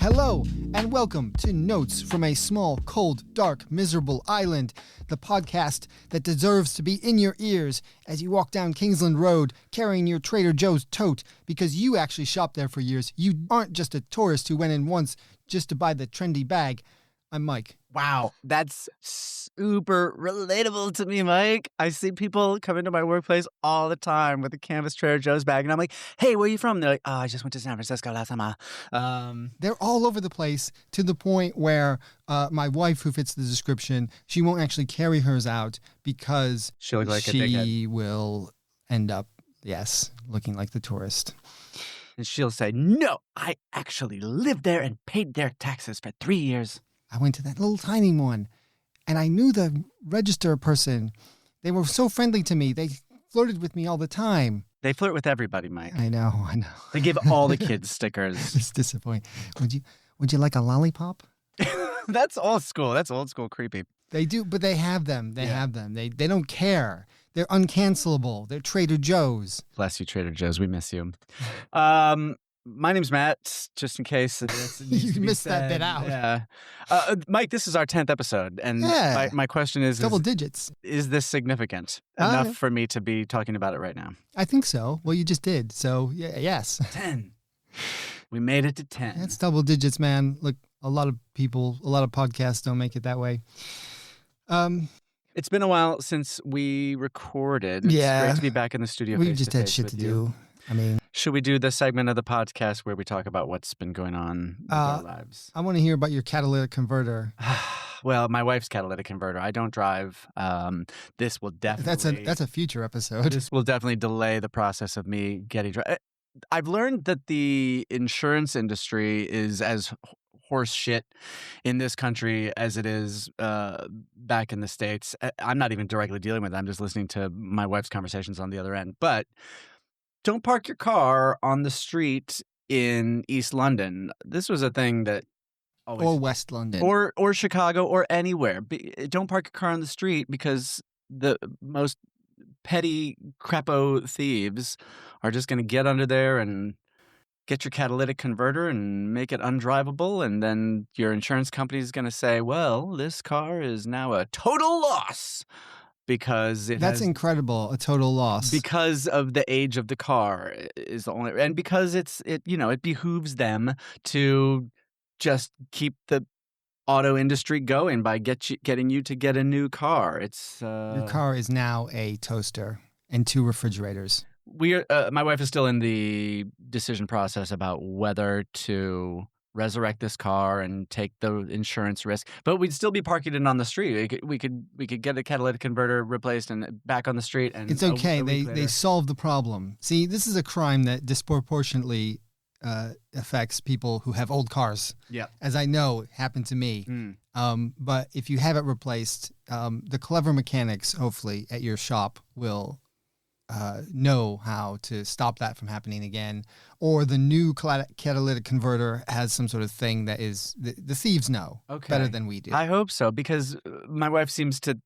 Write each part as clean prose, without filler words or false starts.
Hello, and welcome to Notes from a Small, Cold, Dark, Miserable Island, the podcast that deserves to be in your ears as you walk down Kingsland Road carrying your Trader Joe's tote because you actually shopped there for years. You aren't just a tourist who went in once just to buy the trendy bag. I'm Mike. Wow, that's super relatable to me, Mike. I see people come into my workplace all the time with a canvas Trader Joe's bag, and I'm like, hey, where are you from? They're like, oh, I just went to San Francisco last summer. They're all over the place to the point where my wife, who fits the description, she won't actually carry hers out because She'll look like a she dickhead. will end up, looking like the tourist. And she'll say, no, I actually lived there and paid their taxes for 3 years. I went to that little tiny one, and I knew the register person. They were so friendly to me. They flirted with me all the time. They flirt with everybody, Mike. I know. They give all the kids stickers. It's disappointing. Would you like a lollipop? That's old school. That's old school creepy. They do, but they have them. They have them. They don't care. They're uncancelable. They're Trader Joe's. Bless you, Trader Joe's. We miss you. My name's Matt, just in case. You missed that bit out. Yeah. Mike, this is our 10th episode. And my question is... Double digits. Is this significant enough for me to be talking about it right now? I think so. Well, you just did. So, yes. 10. We made it to 10. That's double digits, man. Look, a lot of podcasts don't make it that way. It's been a while since we recorded. It's great to be back in the studio. We just had shit to do. I mean, should we do the segment of the podcast where we talk about what's been going on with our lives? I want to hear about your catalytic converter. Well, my wife's catalytic converter. I don't drive. This will definitely... That's a future episode. This will definitely delay the process of me getting... I've learned that the insurance industry is as horse shit in this country as it is back in the States. I'm not even directly dealing with it. I'm just listening to my wife's conversations on the other end. But don't park your car on the street in East London. This was a thing that always... Or West London. Or Chicago or anywhere. Don't park your car on the street because the most petty crapo thieves are just going to get under there and get your catalytic converter and make it undrivable, and then your insurance company is going to say, well, this car is now a total loss because That's incredible, a total loss. Because of the age of the car is the only, and because it behooves them to just keep the auto industry going by getting you to get a new car. Your car is now a toaster and 2 refrigerators. My wife is still in the decision process about whether to resurrect this car and take the insurance risk, but we'd still be parking it on the street. We could get a catalytic converter replaced and back on the street. And it's okay. They solved the problem. See, this is a crime that disproportionately affects people who have old cars. Yeah, as I know happened to me. But if you have it replaced, the clever mechanics, hopefully, at your shop will know how to stop that from happening again. Or the new catalytic converter has some sort of thing that is the thieves know better than we do. I hope so, because my wife seems to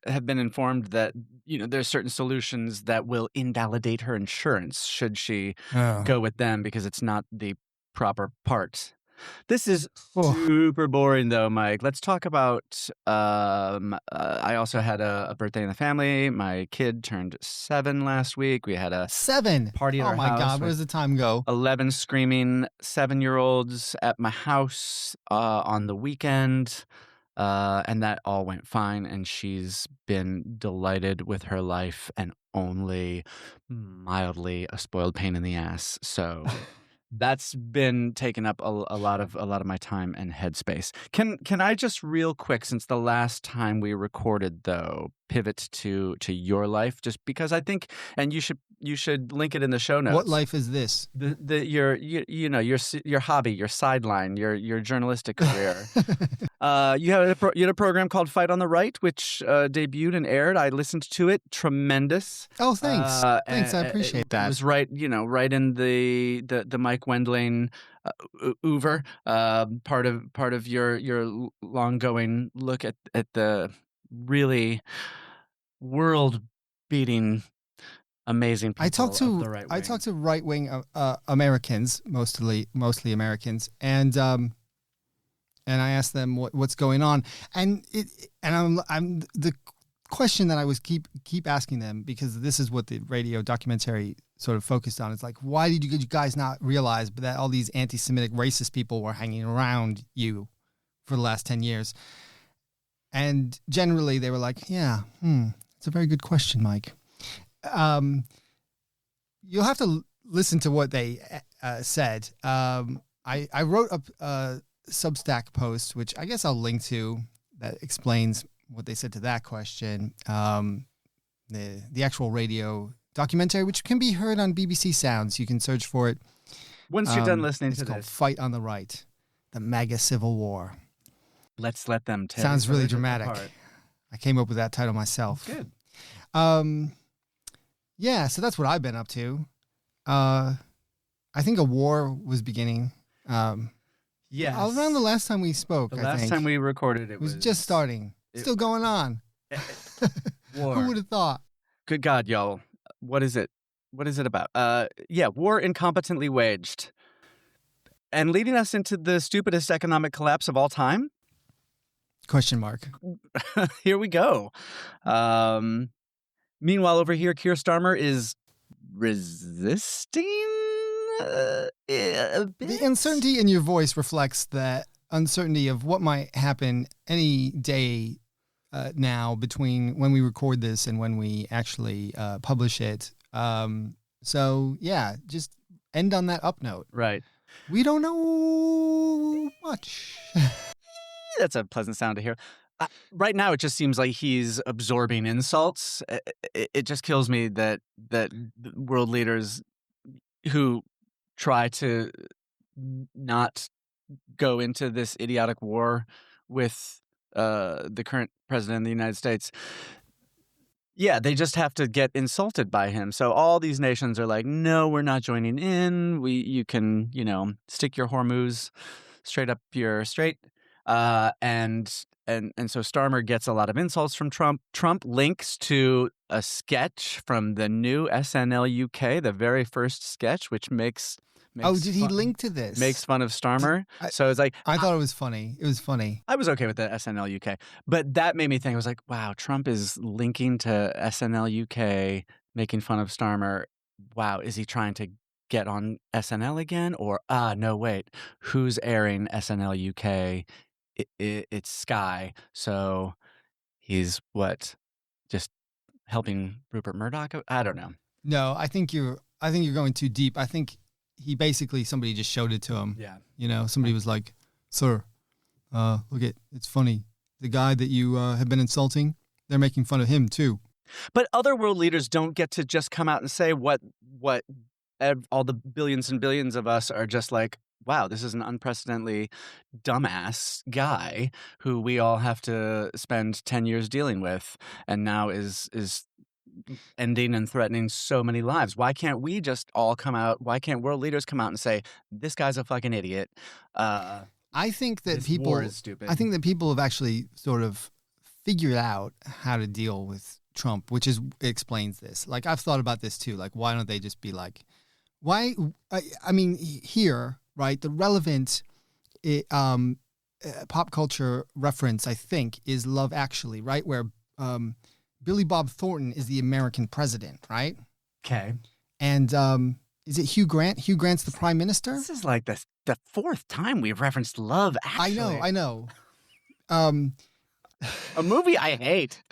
have been informed that there's certain solutions that will invalidate her insurance should she go with them because it's not the proper part. This is super boring, though, Mike. Let's talk about... I also had a birthday in the family. My kid turned 7 last week. We had a 7 party at our house. Oh, my God. Where does the time go? 11 screaming 7-year-olds at my house on the weekend. And that all went fine. And she's been delighted with her life and only mildly a spoiled pain in the ass. So... That's been taking up a lot of my time and headspace. Can I just real quick, since the last time we recorded, though, pivot to your life, just because I think, and you should link it in the show notes. What life is this? Your hobby, your sideline, your journalistic career. You had a program called Fight on the Right, which debuted and aired. I listened to it. Tremendous. Oh, thanks. Thanks, I appreciate that. It was right in the Mike Wendling Uber, part of your long-going look at the really world-beating amazing people I talk of to the right wing. I talk to right wing Americans, mostly Americans, and I ask them what's going on, and I'm the question that I was keep asking them, because this is what the radio documentary sort of focused on. It's like, why did you guys not realize that all these anti-Semitic racist people were hanging around you for the last 10 years? And generally they were like, yeah, it's a very good question, Mike. You'll have to listen to what they said. I wrote a Substack post, which I guess I'll link to, that explains what they said to that question. The actual radio documentary, which can be heard on BBC Sounds. You can search for it. Once you're done listening to it's called this. Fight on the Right, the MAGA Civil War. Let's let them tell. Sounds really dramatic. I came up with that title myself. Good. Yeah, so that's what I've been up to. I think a war was beginning. Yes. Around the last time we spoke, The I last think. time we recorded, It was just starting. Still going on. War. Who would have thought? Good God, y'all. What is it? What is it about? War incompetently waged. And leading us into the stupidest economic collapse of all time? Question mark. Here we go. Meanwhile, over here, Keir Starmer is resisting a bit? The uncertainty in your voice reflects that uncertainty of what might happen any day now between when we record this and when we actually publish it. So, yeah, just end on that up note. Right. We don't know much. That's a pleasant sound to hear. Right now, it just seems like he's absorbing insults. It just kills me that world leaders who try to not go into this idiotic war with the current president of the United States, yeah, they just have to get insulted by him. So all these nations are like, no, we're not joining in. You can, stick your Hormuz straight up your straight. And so Starmer gets a lot of insults from Trump. Trump links to a sketch from the new SNL UK, the very first sketch, which makes did he link to this? Makes fun of Starmer. So it's like, I thought it was funny. It was funny. I was okay with the SNL UK, but that made me think. I was like, wow, Trump is linking to SNL UK, making fun of Starmer. Wow, is he trying to get on SNL again? Or no, wait, who's airing SNL UK? It's Sky. So he's just helping Rupert Murdoch? I don't know. No, I think you're going too deep. I think somebody just showed it to him. Yeah. Somebody was like, sir, look it's funny. The guy that you have been insulting, they're making fun of him too. But other world leaders don't get to just come out and say what all the billions and billions of us are just like, wow, this is an unprecedentedly dumbass guy who we all have to spend 10 years dealing with, and now is ending and threatening so many lives. Why can't we just all come out? Why can't world leaders come out and say, this guy's a fucking idiot? I think that war is stupid. I think that people have actually sort of figured out how to deal with Trump, which explains this. Like, I've thought about this too. Like, why don't they just be like, why? I mean, here, right? The relevant pop culture reference, I think, is Love Actually, right? Where Billy Bob Thornton is the American president, right? Okay. And is it Hugh Grant? Hugh Grant's the prime minister? This is like the fourth time we've referenced Love Actually. I know. A movie I hate.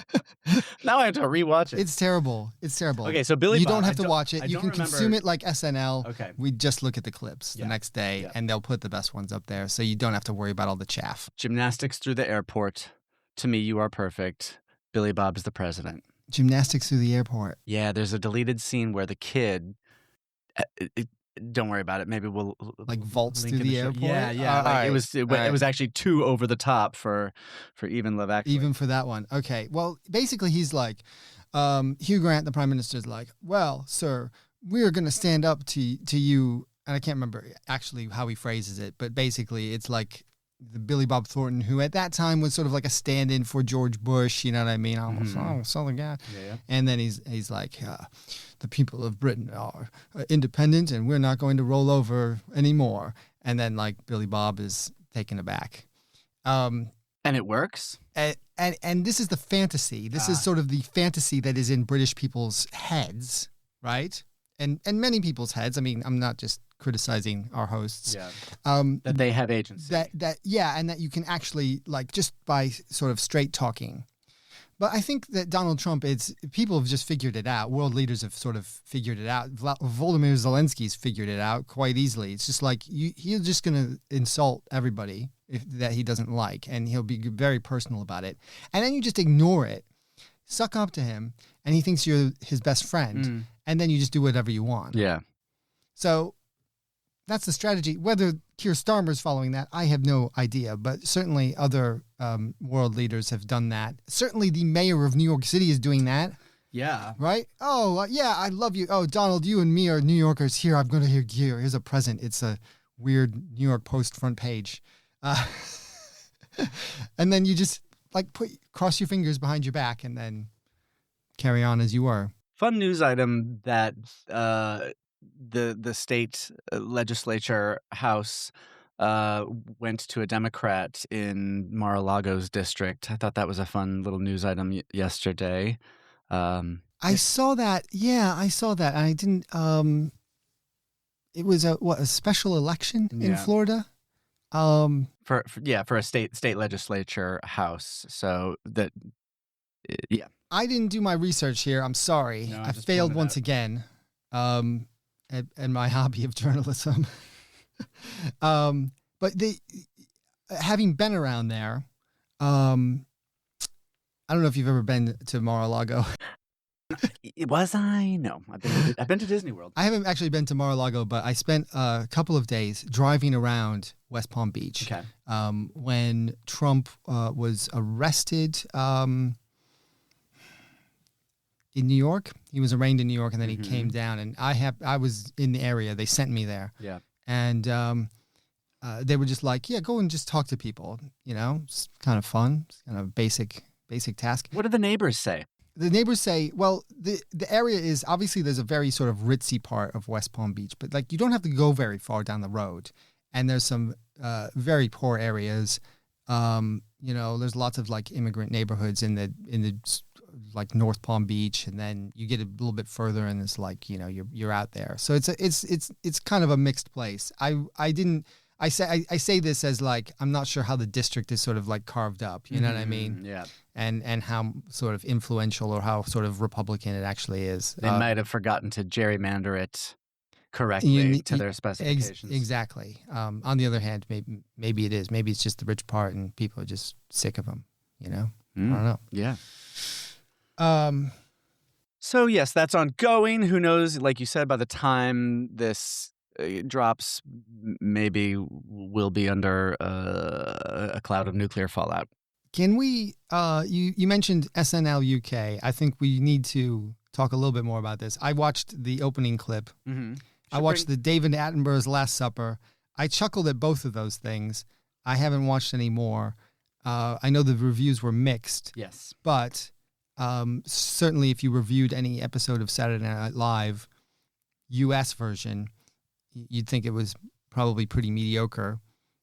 Now I have to rewatch it. It's terrible. Okay, so Billy You Bob, don't have to watch it. You can consume it like SNL. Okay. We just look at the clips the next day, and they'll put the best ones up there, so you don't have to worry about all the chaff. Gymnastics through the airport. To me, you are perfect. Billy Bob's the president. Gymnastics through the airport. Yeah, there's a deleted scene where the kid... don't worry about it. Maybe we'll like vaults link through the airport. Yeah. Right. It was actually too over the top for even Love Actually. Even for that one. Okay. Well, basically, he's like, Hugh Grant, the prime minister, is like, well, sir, we're going to stand up to you. And I can't remember actually how he phrases it, but basically, it's like the Billy Bob Thornton, who at that time was sort of like a stand-in for George Bush. You know what I mean? Almost Southern guy. Yeah. And then he's like, the people of Britain are independent, and we're not going to roll over anymore. And then like Billy Bob is taken aback. And it works. And this is the fantasy. This is sort of the fantasy that is in British people's heads, right? And many people's heads. I mean, I'm not just criticizing our hosts. Yeah. That they have agency. And that you can actually, like, just by sort of straight talking. But I think that Donald Trump, people have just figured it out. World leaders have sort of figured it out. Volodymyr Zelensky's figured it out quite easily. It's just like he's just going to insult everybody that he doesn't like, and he'll be very personal about it. And then you just ignore it, suck up to him, and he thinks you're his best friend, and then you just do whatever you want. Yeah. So that's the strategy. Whether Keir Starmer's following that, I have no idea, but certainly other world leaders have done that. Certainly the mayor of New York City is doing that. Yeah. Right? Oh, yeah, I love you. Oh, Donald, you and me are New Yorkers. Here, I'm going to here's a present. It's a weird New York Post front page. And then you just like cross your fingers behind your back and then carry on as you were. Fun news item that the state legislature house went to a Democrat in Mar-a-Lago's district. I thought that was a fun little news item yesterday. I saw that. Yeah, I saw that. I didn't. It was a special election in Florida. For a state legislature house. So that, yeah. I didn't do my research here. I'm sorry. No, I failed once again. At my hobby of journalism. But having been around there, I don't know if you've ever been to Mar-a-Lago. Was I? No, I've been to Disney World. I haven't actually been to Mar-a-Lago, but I spent a couple of days driving around West Palm Beach. Okay. When Trump was arrested in New York. He was arraigned in New York, and then he came down, and I was in the area. They sent me there. Yeah. And they were just like, yeah, go and just talk to people. You know, it's kind of fun. It's kind of basic task. What do the neighbors say? The neighbors say, well, the area is obviously there's a very sort of ritzy part of West Palm Beach, but like you don't have to go very far down the road. And there's some very poor areas. You know, there's lots of like immigrant neighborhoods in the like North Palm Beach, and then you get a little bit further and it's like, you know, you're out there. So it's kind of a mixed place. I say this as like, I'm not sure how the district is sort of like carved up, you know what I mean? Yeah. And how sort of influential or how sort of Republican it actually is. They might have forgotten to gerrymander it correctly to their specifications. Exactly. On the other hand, maybe it is. Maybe it's just the rich part and people are just sick of them, you know? I don't know. Yeah. So yes, that's ongoing. Who knows? Like you said, by the time this drops, maybe we'll be under a cloud of nuclear fallout. Can we? You mentioned SNL UK. I think we need to talk a little bit more about this. I watched the opening clip. I watched the David Attenborough's Last Supper. I chuckled at both of those things. I haven't watched any more. I know the reviews were mixed. Yes, but. Certainly if you reviewed any episode of Saturday Night Live, US version, you'd think it was probably pretty mediocre.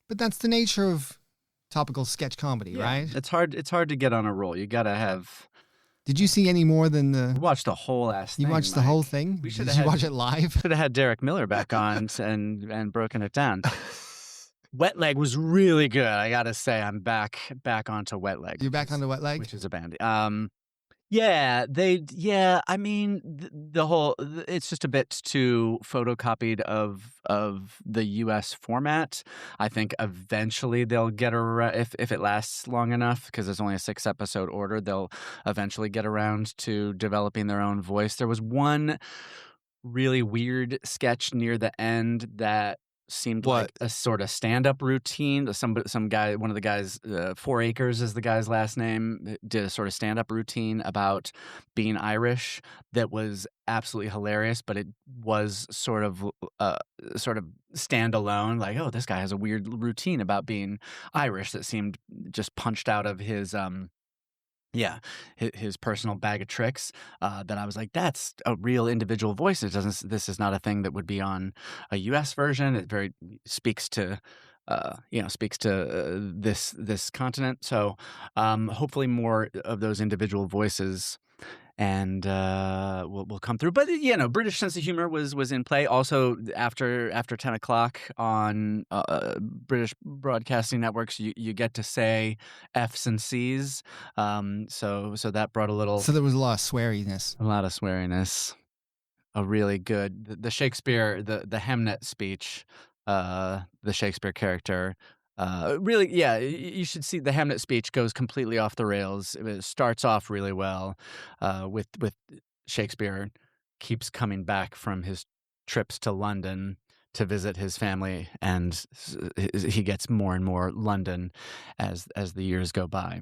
But that's the nature of topical sketch comedy, right? It's hard to get on a roll. You gotta have. Did you see any more than the? We watched the whole ass thing. You watched the whole thing? Did you watch it live? Should have had Derek Miller back on and broken it down. Wet Leg was really good. I gotta say, I'm back onto Wet Leg. You're back onto Wet Leg, which is a band. I mean, the whole, it's just a bit too photocopied of the US format. I think eventually they'll get around, if it lasts long enough, because there's only a 6-episode order, they'll eventually get around to developing their own voice. There was one really weird sketch near the end that seemed What? like a sort of stand-up routine. Some guy, one of the guys, 4 Acres is the guy's last name, did a sort of stand-up routine about being Irish that was absolutely hilarious, but it was sort of standalone. Like, oh, this guy has a weird routine about being Irish that seemed just punched out of his his personal bag of tricks. That I was like, that's a real individual voice. This is not a thing that would be on a U.S. version. It very speaks to this continent. So hopefully more of those individual voices and will come through. But British sense of humor was in play. Also, after 10 o'clock on British broadcasting networks, you get to say F's and C's. So that brought a little. So there was a lot of sweariness. A lot of sweariness. A really good the Shakespeare the Hamnet speech. The Shakespeare character. Really, yeah, you should see the Hamnet speech goes completely off the rails. It starts off really well with Shakespeare keeps coming back from his trips to London to visit his family, and he gets more and more London as the years go by.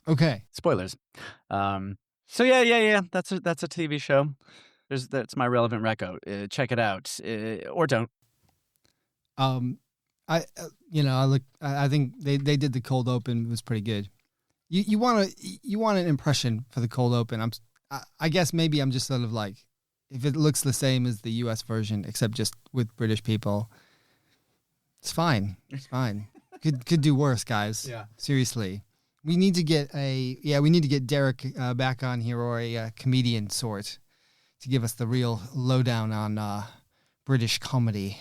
Okay. Spoilers. So yeah. That's a TV show. That's my relevant reco. Check it out, or don't. I think they did the cold open. It was pretty good. You want an impression for the cold open. I guess maybe I'm just sort of like, if it looks the same as the U.S. version except just with British people, it's fine. It's fine. Could do worse, guys. Yeah. Seriously, we need to get Derek back on here, or a comedian sort, to give us the real lowdown on British comedy.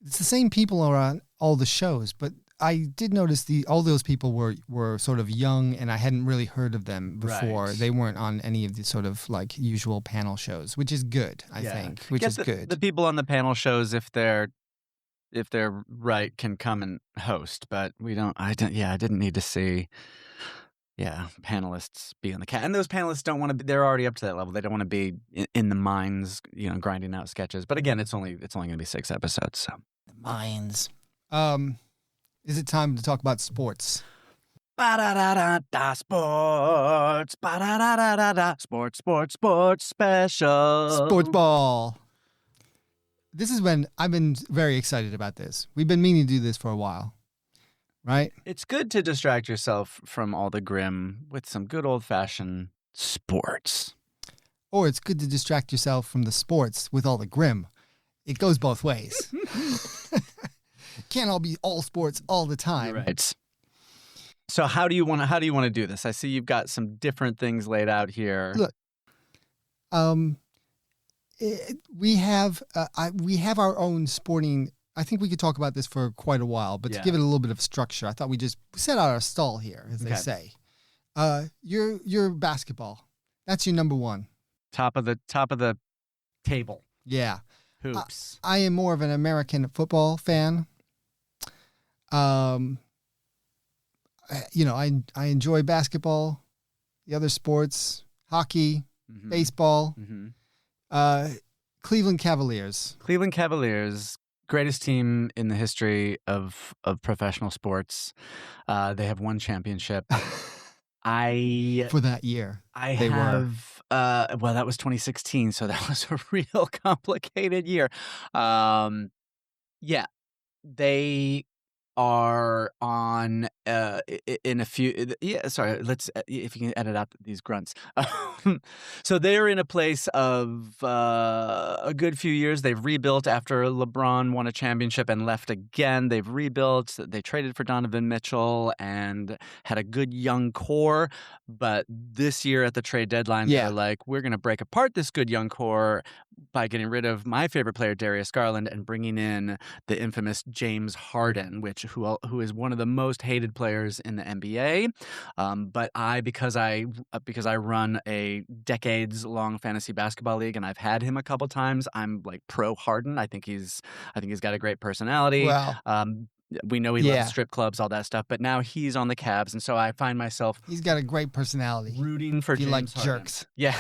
It's the same people on all the shows, but I did notice all those people were sort of young, and I hadn't really heard of them before. Right. They weren't on any of the sort of like usual panel shows, which is good, I think. Which is good. The people on the panel shows, if they're right, can come and host, but we don't. I didn't need to see. Yeah, panelists be on the cat, and those panelists don't want to be. They're already up to that level. They don't want to be in the mines, grinding out sketches. But again, it's only going to be 6 episodes. So the mines. Is it time to talk about sports? Ba-da-da-da-da, sports. Ba-da-da-da-da-da, sports special. Sports ball. This is when I've been very excited about this. We've been meaning to do this for a while. Right? It's good to distract yourself from all the grim with some good old-fashioned sports. Or it's good to distract yourself from the sports with all the grim. It goes both ways. Can't all be all sports all the time. You're right. So how do you want to do this? I see you've got some different things laid out here. Look, we have our own sporting. I think we could talk about this for quite a while, but to give it a little bit of structure, I thought we just set out our stall here, as they say. Your basketball. That's your number one. Top of the table. Yeah. Hoops. I am more of an American football fan. I enjoy basketball, the other sports, hockey, baseball, Cleveland Cavaliers. Cleveland Cavaliers. Greatest team in the history of professional sports. They have won championship. For that year. Well, that was 2016, so that was a real complicated year. They are on in a few. Yeah, sorry. Let's if you can edit out these grunts. So they're in a place of a good few years. They've rebuilt after LeBron won a championship and left again. They've rebuilt. They traded for Donovan Mitchell and had a good young core. But this year at the trade deadline, they're like, we're going to break apart this good young core by getting rid of my favorite player, Darius Garland, and bringing in the infamous James Harden, who is one of the most hated players in the NBA. But because I run a decades-long fantasy basketball league and I've had him a couple times, I'm like pro Harden. I think he's got a great personality. Wow. We know he loves strip clubs, all that stuff, but now he's on the Cavs, and so I find myself he's got a great personality. Rooting for James like Harden. Jerks. Yeah.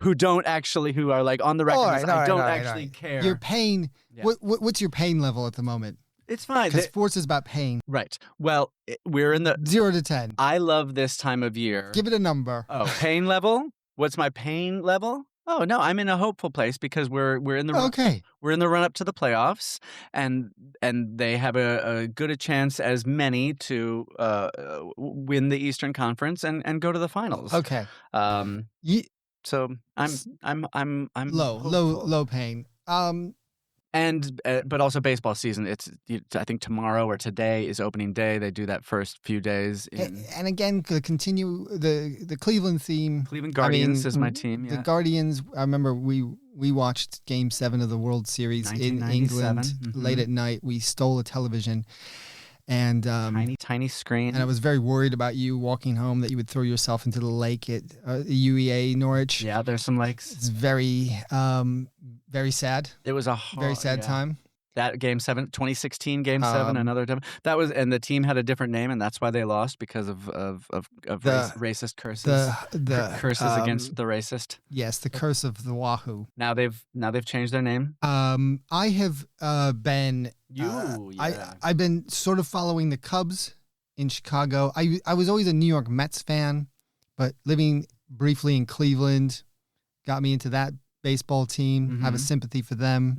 Who are like on the record. I don't actually care. You're paying Yeah. What's your pain level at the moment? It's fine. Because sports is about pain. Right. Well, we're in the 0 to 10. I love this time of year. Give it a number. Oh, pain level? What's my pain level? Oh no, I'm in a hopeful place because we're in the Okay. We're in the run up to the playoffs, and they have a good a chance as many to win the Eastern Conference and go to the finals. Okay. So I'm hopeful. low pain. And but also baseball season. I think tomorrow or today is opening day. They do that first few days. And again, to continue the Cleveland theme. Cleveland Guardians is my team. Yeah. The Guardians. I remember we watched Game 7 of the World Series in England late at night. We stole a television, and tiny screen. And I was very worried about you walking home that you would throw yourself into the lake at UEA Norwich. Yeah, there's some lakes. It's very very sad. It was a very sad time. That Game 7, 2016 Game 7, another time. That was, and the team had a different name, and that's why they lost because of racist curses. The curses against the racist. Yes, the curse of the Wahoo. Now they've changed their name. I have been. Yeah. I've been sort of following the Cubs in Chicago. I was always a New York Mets fan, but living briefly in Cleveland got me into that baseball team. Mm-hmm. Have a sympathy for them.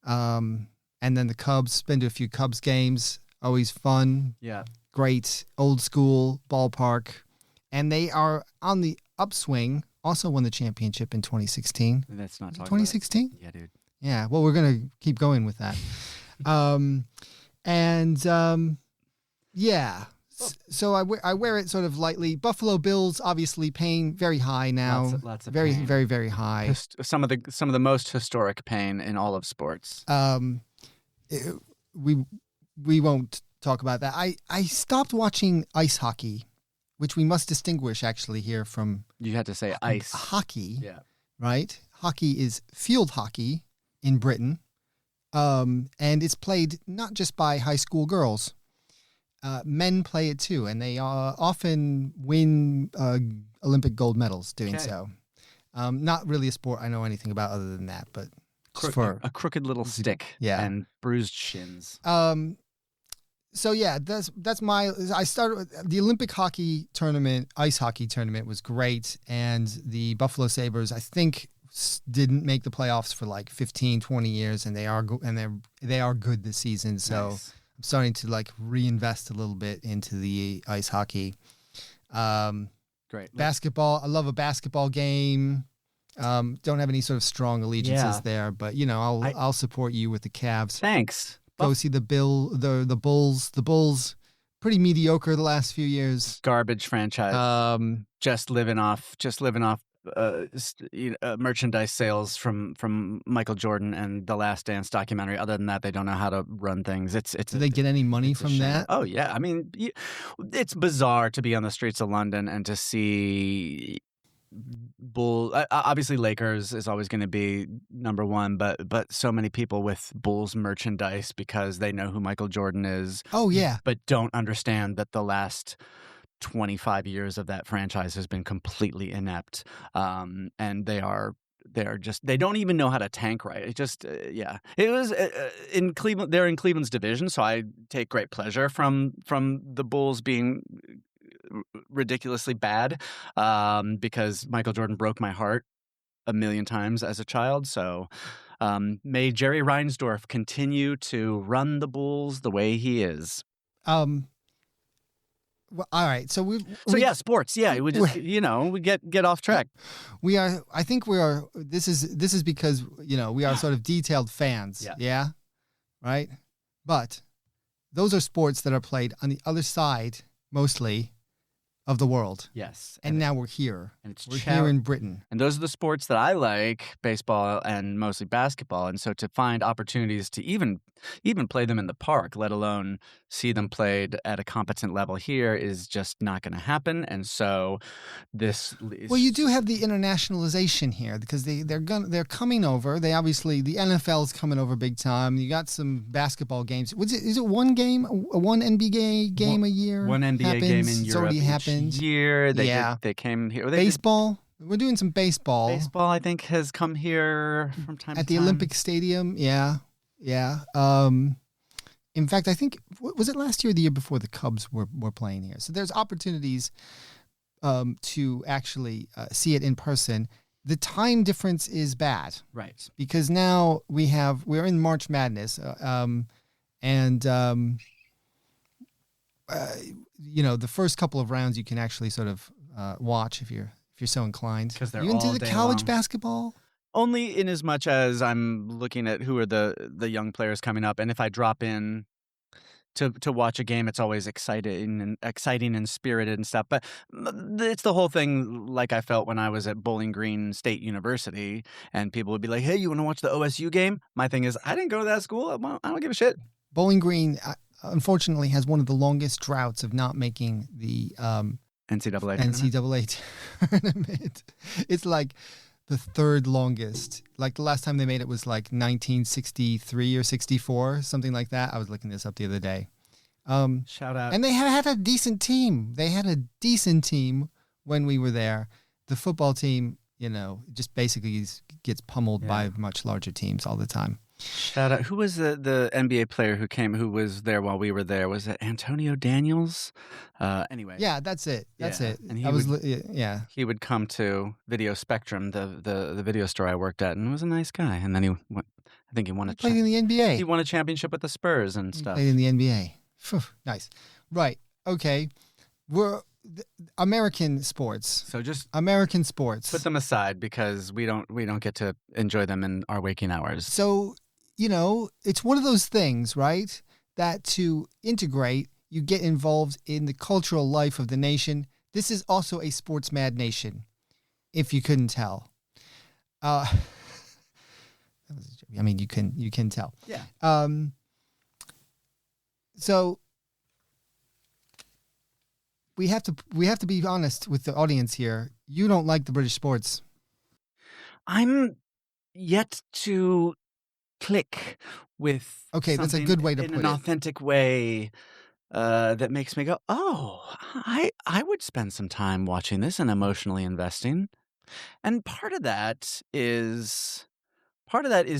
Mm-hmm. And then the Cubs, been to a few Cubs games, always fun. Yeah. Great, old school ballpark. And they are on the upswing, also won the championship in 2016. That's not talking 2016? Yeah, dude. Yeah, well, we're going to keep going with that. Yeah. So I wear it sort of lightly. Buffalo Bills, obviously, pain very high now. Lots of very, pain. very, very high. Some of the most historic pain in all of sports. We won't talk about that. I stopped watching ice hockey, which we must distinguish actually here from. You had to say ice hockey. Yeah. Right. Hockey is field hockey in Britain, and it's played not just by high school girls. Men play it too, and they often win Olympic gold medals doing so. Not really a sport I know anything about other than that, but a crooked little stick and bruised shins. So yeah, that's my. I started with the Olympic hockey tournament, ice hockey tournament was great, and the Buffalo Sabres I think didn't make the playoffs for like 15, 20 years, and they are good this season. So. Nice. I'm starting to like reinvest a little bit into the ice hockey. Great. Basketball. I love a basketball game. Don't have any sort of strong allegiances there, but I'll support you with the Cavs. Thanks. Go see the Bulls. The Bulls, pretty mediocre the last few years. Garbage franchise. Just living off merchandise sales from Michael Jordan and the Last Dance documentary. Other than that, they don't know how to run things. Do they get any money from that? Oh yeah, I mean, it's bizarre to be on the streets of London and to see obviously Lakers is always going to be number one, but so many people with Bulls merchandise because they know who Michael Jordan is. Oh yeah, but don't understand that the last 25 years of that franchise has been completely inept, and they don't even know how to tank right. It just it was in Cleveland. They're in Cleveland's division, so I take great pleasure from the Bulls being ridiculously bad, because Michael Jordan broke my heart a million times as a child. So may Jerry Reinsdorf continue to run the Bulls the way he is. Well, all right. So sports. Yeah, we just we get off track. We are. I think we are. This is because we are sort of detailed fans. Yeah. Yeah. Right. But those are sports that are played on the other side mostly of the world. Yes. And now we're here. And we're here in Britain. And those are the sports that I like, baseball and mostly basketball. And so to find opportunities to even play them in the park, let alone see them played at a competent level here, is just not going to happen. And so well, you do have the internationalization here because they're coming over. They obviously, the NFL's coming over big time. You got some basketball games. Is it one game, one NBA game a year? One NBA game in Europe. It's already happened. Year. They came here. Baseball. We're doing some baseball. Baseball, I think, has come here from time to time. At the Olympic Stadium, yeah. Yeah. In fact, I think was it last year or the year before the Cubs were playing here. So there's opportunities to actually see it in person. The time difference is bad, Right. because now we're in March Madness, and the first couple of rounds you can actually sort of watch if you're so inclined. 'Cause they're you into all the day college long. basketball? Only in as much as I'm looking at who are the young players coming up, and if I drop in to watch a game, it's always exciting and spirited and stuff. But it's the whole thing, like I felt when I was at Bowling Green State University, and people would be like, "Hey, you want to watch the OSU game?" My thing is, I didn't go to that school. I don't give a shit. Bowling Green, unfortunately, has one of the longest droughts of not making the NCAA tournament. NCAA tournament. It's like the third longest. Like the last time they made it was like 1963 or 64, something like that. I was looking this up the other day. Shout out. And they had a decent team. They had a decent team when we were there. The football team, just basically gets pummeled by much larger teams all the time. Shout out. Who was the NBA player who was there while we were there? Was it Antonio Daniels? Anyway. Yeah, that's it. That's it. And he would come to Video Spectrum, the video store I worked at, and he was a nice guy. And then I think he won played in the NBA. He won a championship with the Spurs and stuff. Played in the NBA. Phew, nice. Right. Okay. We're American sports. So just American sports. Put them aside because we don't get to enjoy them in our waking hours. So, it's one of those things, right? That to integrate, you get involved in the cultural life of the nation. This is also a sports mad nation, if you couldn't tell. I mean, you can tell. Yeah. So we have to be honest with the audience here. You don't like the British sports. I'm yet to click with that's a good way to put it. In an authentic way that makes me go, oh, I would spend some time watching this and emotionally investing. And part of that is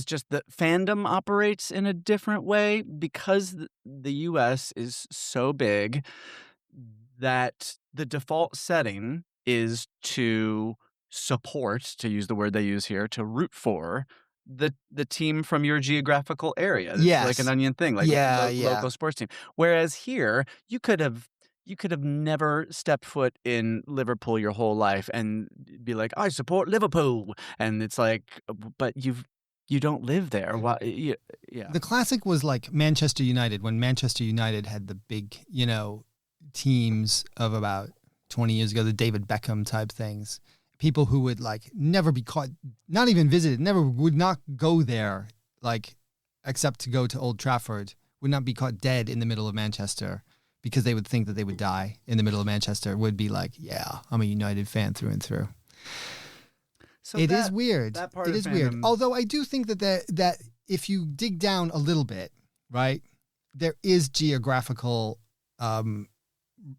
just that fandom operates in a different way because the U.S. is so big that the default setting is to support, to use the word they use here, to root for the team from your geographical area. It's like an onion thing, like local sports team. Whereas here, you could have never stepped foot in Liverpool your whole life and be like, I support Liverpool. And it's like, but you don't live there. Why? Yeah. The classic was like Manchester United, when Manchester United had the big, teams of about 20 years ago, the David Beckham type things. People who would like never be caught, not even visited, would not go there, like, except to go to Old Trafford, would not be caught dead in the middle of Manchester because they would think that they would die in the middle of Manchester, would be like, yeah, I'm a United fan through and through. So it is weird. It is weird. Although I do think that if you dig down a little bit, right, there is geographical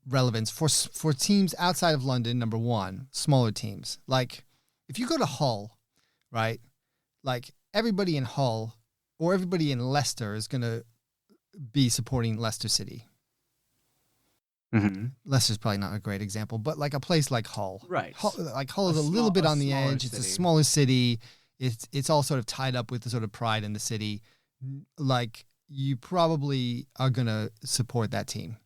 relevance for teams outside of London. Number one, smaller teams. Like if you go to Hull, right, like everybody in Hull or everybody in Leicester is going to be supporting Leicester City. Mm-hmm. Leicester's probably not a great example, but like a place like Hull. Right. Hull is a little bit on the edge. It's a smaller city. It's all sort of tied up with the sort of pride in the city. Like you probably are going to support that team.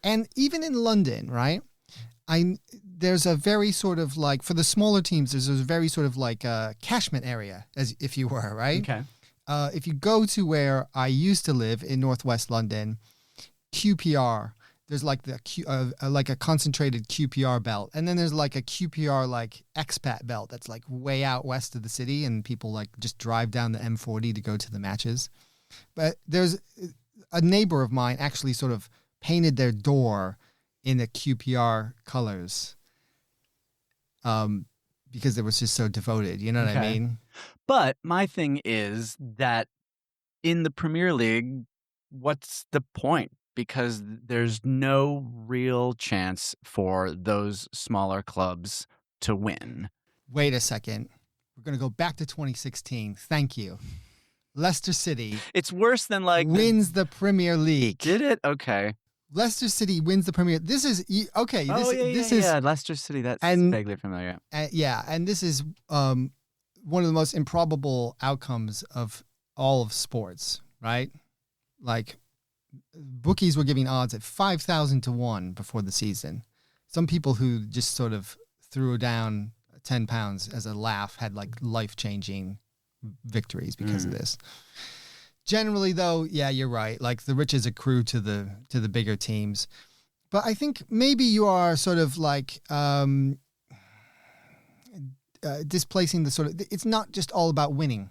And even in London, right? There's a very sort of like, for the smaller teams, there's a very sort of like a catchment area, as if you were, right? Okay. If you go to where I used to live in Northwest London, QPR, there's like like a concentrated QPR belt, and then there's like a QPR like expat belt that's like way out west of the city, and people like just drive down the M40 to go to the matches. But there's a neighbor of mine actually sort of painted their door in the QPR colors, because they were just so devoted. You know what I mean? But my thing is that in the Premier League, what's the point? Because there's no real chance for those smaller clubs to win. Wait a second. We're going to go back to 2016. Thank you. Leicester City It's worse than like wins the Premier League. Did it? Okay. Leicester City wins the Premier. This is okay. Oh, This is Leicester City. That's and- vaguely familiar. and this is one of the most improbable outcomes of all of sports, right? Like bookies were giving odds at 5,000 to 1 before the season. Some people who just sort of threw down 10 pounds as a laugh had like life-changing victories because of this. Generally, though, yeah, you're right. Like the riches accrue to the bigger teams, but I think maybe you are sort of like displacing the sort of. It's not just all about winning.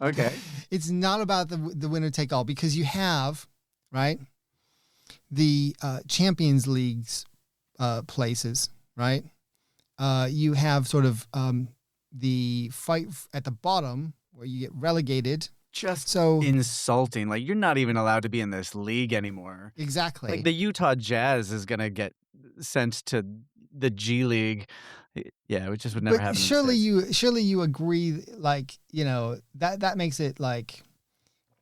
Okay. It's not about the winner take all, because you have, right, the Champions League's places, right? You have sort of the fight at the bottom where you get relegated. Just so insulting. Like, you're not even allowed to be in this league anymore. Exactly. Like, the Utah Jazz is going to get sent to the G League. Yeah, which just would never happen. Surely you agree, like, you know, that makes it like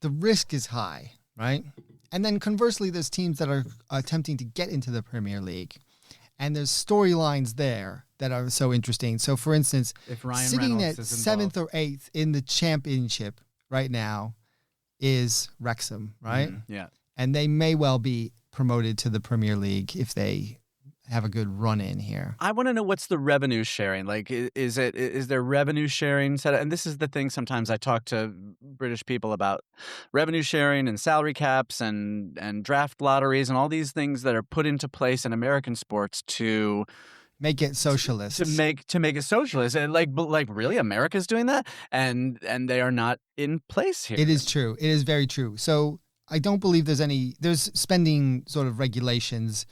the risk is high, right? And then conversely, there's teams that are attempting to get into the Premier League, and there's storylines there that are so interesting. So, for instance, if Ryan sitting Reynolds at is 7th or 8th in the championship right now is Wrexham, right? Yeah. And they may well be promoted to the Premier League if they have a good run in here. I want to know, what's the revenue sharing? Like, is there revenue sharing set up? And this is the thing, sometimes I talk to British people about revenue sharing and salary caps and draft lotteries and all these things that are put into place in American sports to make it socialist. To make it socialist. And like really, America's doing that? And they are not in place here. It is true. It is very true. So I don't believe there's spending sort of regulations,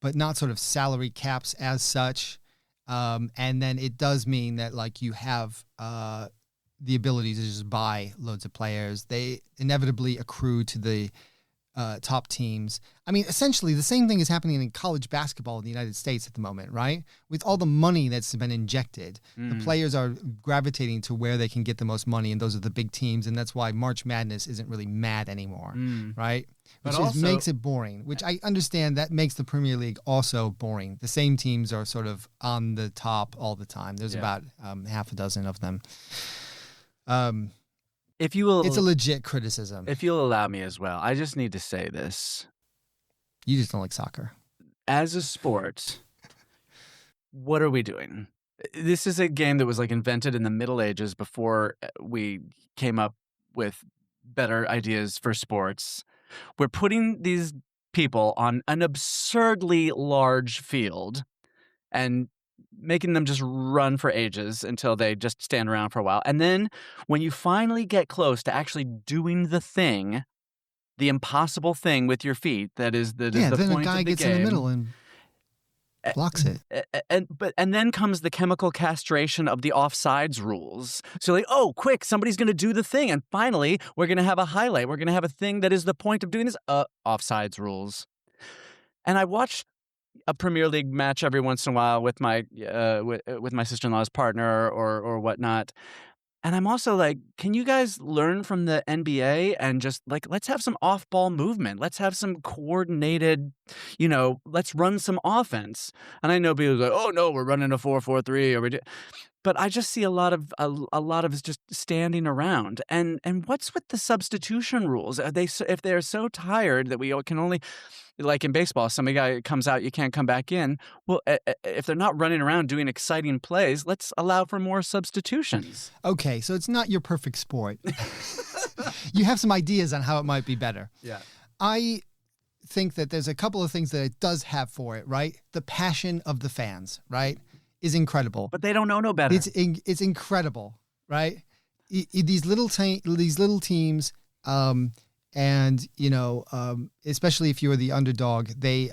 but not sort of salary caps as such. And then it does mean that like you have the ability to just buy loads of players. They inevitably accrue to the top teams. I mean, essentially the same thing is happening in college basketball in the United States at the moment, right? With all the money that's been injected, the players are gravitating to where they can get the most money, and those are the big teams, and that's why March Madness isn't really mad anymore, right? Which makes it boring, which I understand that makes the Premier League also boring. The same teams are sort of on the top all the time. There's about half a dozen of them. If you will, it's a legit criticism. If you'll allow me as well, I just need to say this. You just don't like soccer. As a sport, what are we doing? This is a game that was like invented in the Middle Ages before we came up with better ideas for sports. We're putting these people on an absurdly large field and making them just run for ages until they just stand around for a while. And then when you finally get close to actually doing the thing, the impossible thing with your feet, that is the then point a guy of the gets game, in the middle and blocks it. And then comes the chemical castration of the offsides rules. So like, oh, quick, somebody's going to do the thing. And finally, we're going to have a highlight. We're going to have a thing that is the point of doing this. Offsides rules. And I watched a Premier League match every once in a while with my with my sister-in-law's partner or whatnot. And I'm also like, can you guys learn from the NBA and just like, let's have some off-ball movement. Let's have some coordinated, let's run some offense. And I know people are like, oh no, we're running a 4-4-3 or we do. But I just see a lot of us just standing around. And what's with the substitution rules? Are they, if they're so tired that we can only, like in baseball, some guy comes out, you can't come back in. Well, if they're not running around doing exciting plays, let's allow for more substitutions. Okay, so it's not your perfect sport. You have some ideas on how it might be better. Yeah. I think that there's a couple of things that it does have for it, right? The passion of the fans, right, is incredible. But they don't know no better. It's incredible, right? These little teams, and especially if you're the underdog, they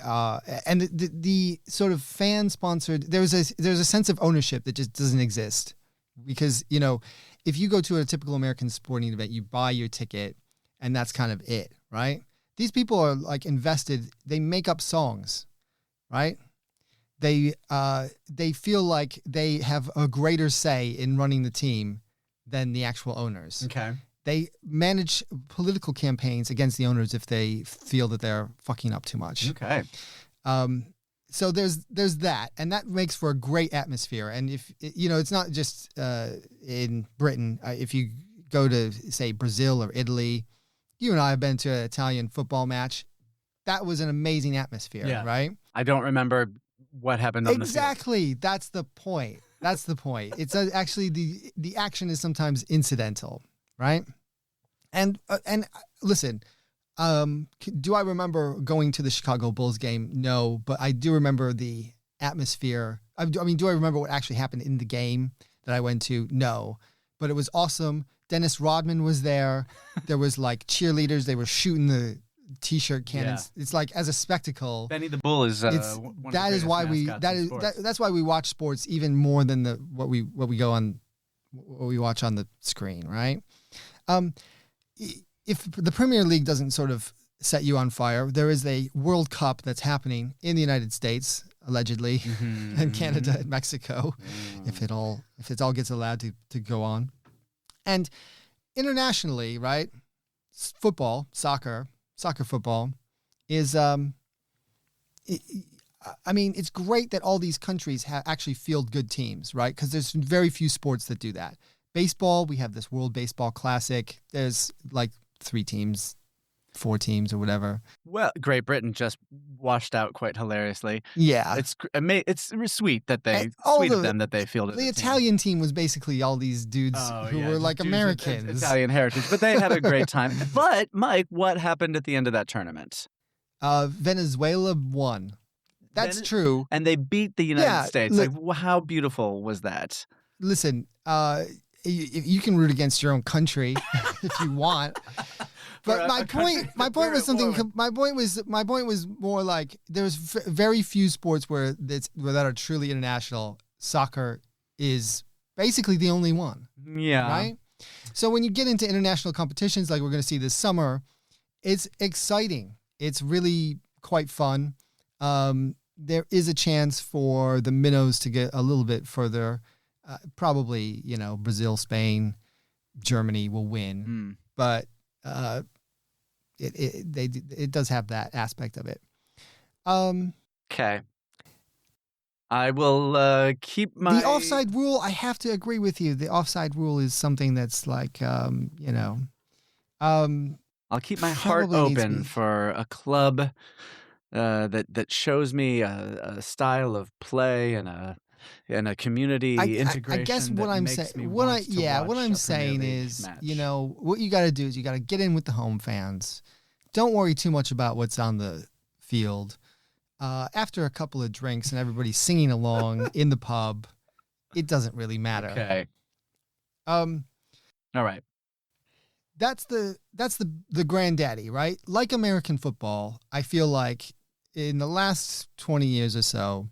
and the sort of fan sponsored. There's a sense of ownership that just doesn't exist, because if you go to a typical American sporting event, you buy your ticket, and that's kind of it, right? These people are like invested. They make up songs, right? They feel like they have a greater say in running the team than the actual owners. Okay. They manage political campaigns against the owners if they feel that they're fucking up too much. Okay. So there's that, and that makes for a great atmosphere. And if it's not just in Britain. If you go to say Brazil or Italy, you and I have been to an Italian football match. That was an amazing atmosphere, right? I don't remember what happened on the field. Exactly. That's the point. It's actually the action is sometimes incidental, right? And listen. Do I remember going to the Chicago Bulls game? No, but I do remember the atmosphere. I mean, do I remember what actually happened in the game that I went to? No, but it was awesome. Dennis Rodman was there. There was like cheerleaders. They were shooting the t-shirt cannons. Yeah. It's like as a spectacle. Benny the Bull is one of the greatest mascots in sports. That's why we watch sports even more than what we watch on the screen, right? If the Premier League doesn't sort of set you on fire, there is a World Cup that's happening in the United States, allegedly, and Canada and Mexico, if it all gets allowed to go on. And internationally, right, soccer football is, it's great that all these countries actually field good teams, right? Because there's very few sports that do that. Baseball, we have this World Baseball Classic. There's like 3 teams, 4 teams, or whatever. Well, Great Britain just washed out quite hilariously. Yeah, it's sweet that they that they fielded the Italian team was basically all these dudes who were like Americans, Italian heritage, but they had a great time. But Mike, what happened at the end of that tournament? Venezuela won. That's true, and they beat the United States. How beautiful was that? Listen, you can root against your own country if you want. But my point was more like there's very few sports where that are truly international. Soccer is basically the only one. Yeah. Right? So when you get into international competitions like we're going to see this summer, it's exciting. It's really quite fun. There is a chance for the minnows to get a little bit further. Probably, Brazil, Spain, Germany will win, but it does have that aspect of it. Okay, I will keep my the offside rule. I have to agree with you. The offside rule is something that's like, I'll keep my heart open for a club that shows me a style of play and a community integration. I guess what I'm saying, what I'm saying is, match. What you got to do is you got to get in with the home fans. Don't worry too much about what's on the field. After a couple of drinks and everybody's singing along in the pub, it doesn't really matter. Okay. All right. That's the granddaddy, right? Like American football, I feel like in the last 20 years or so,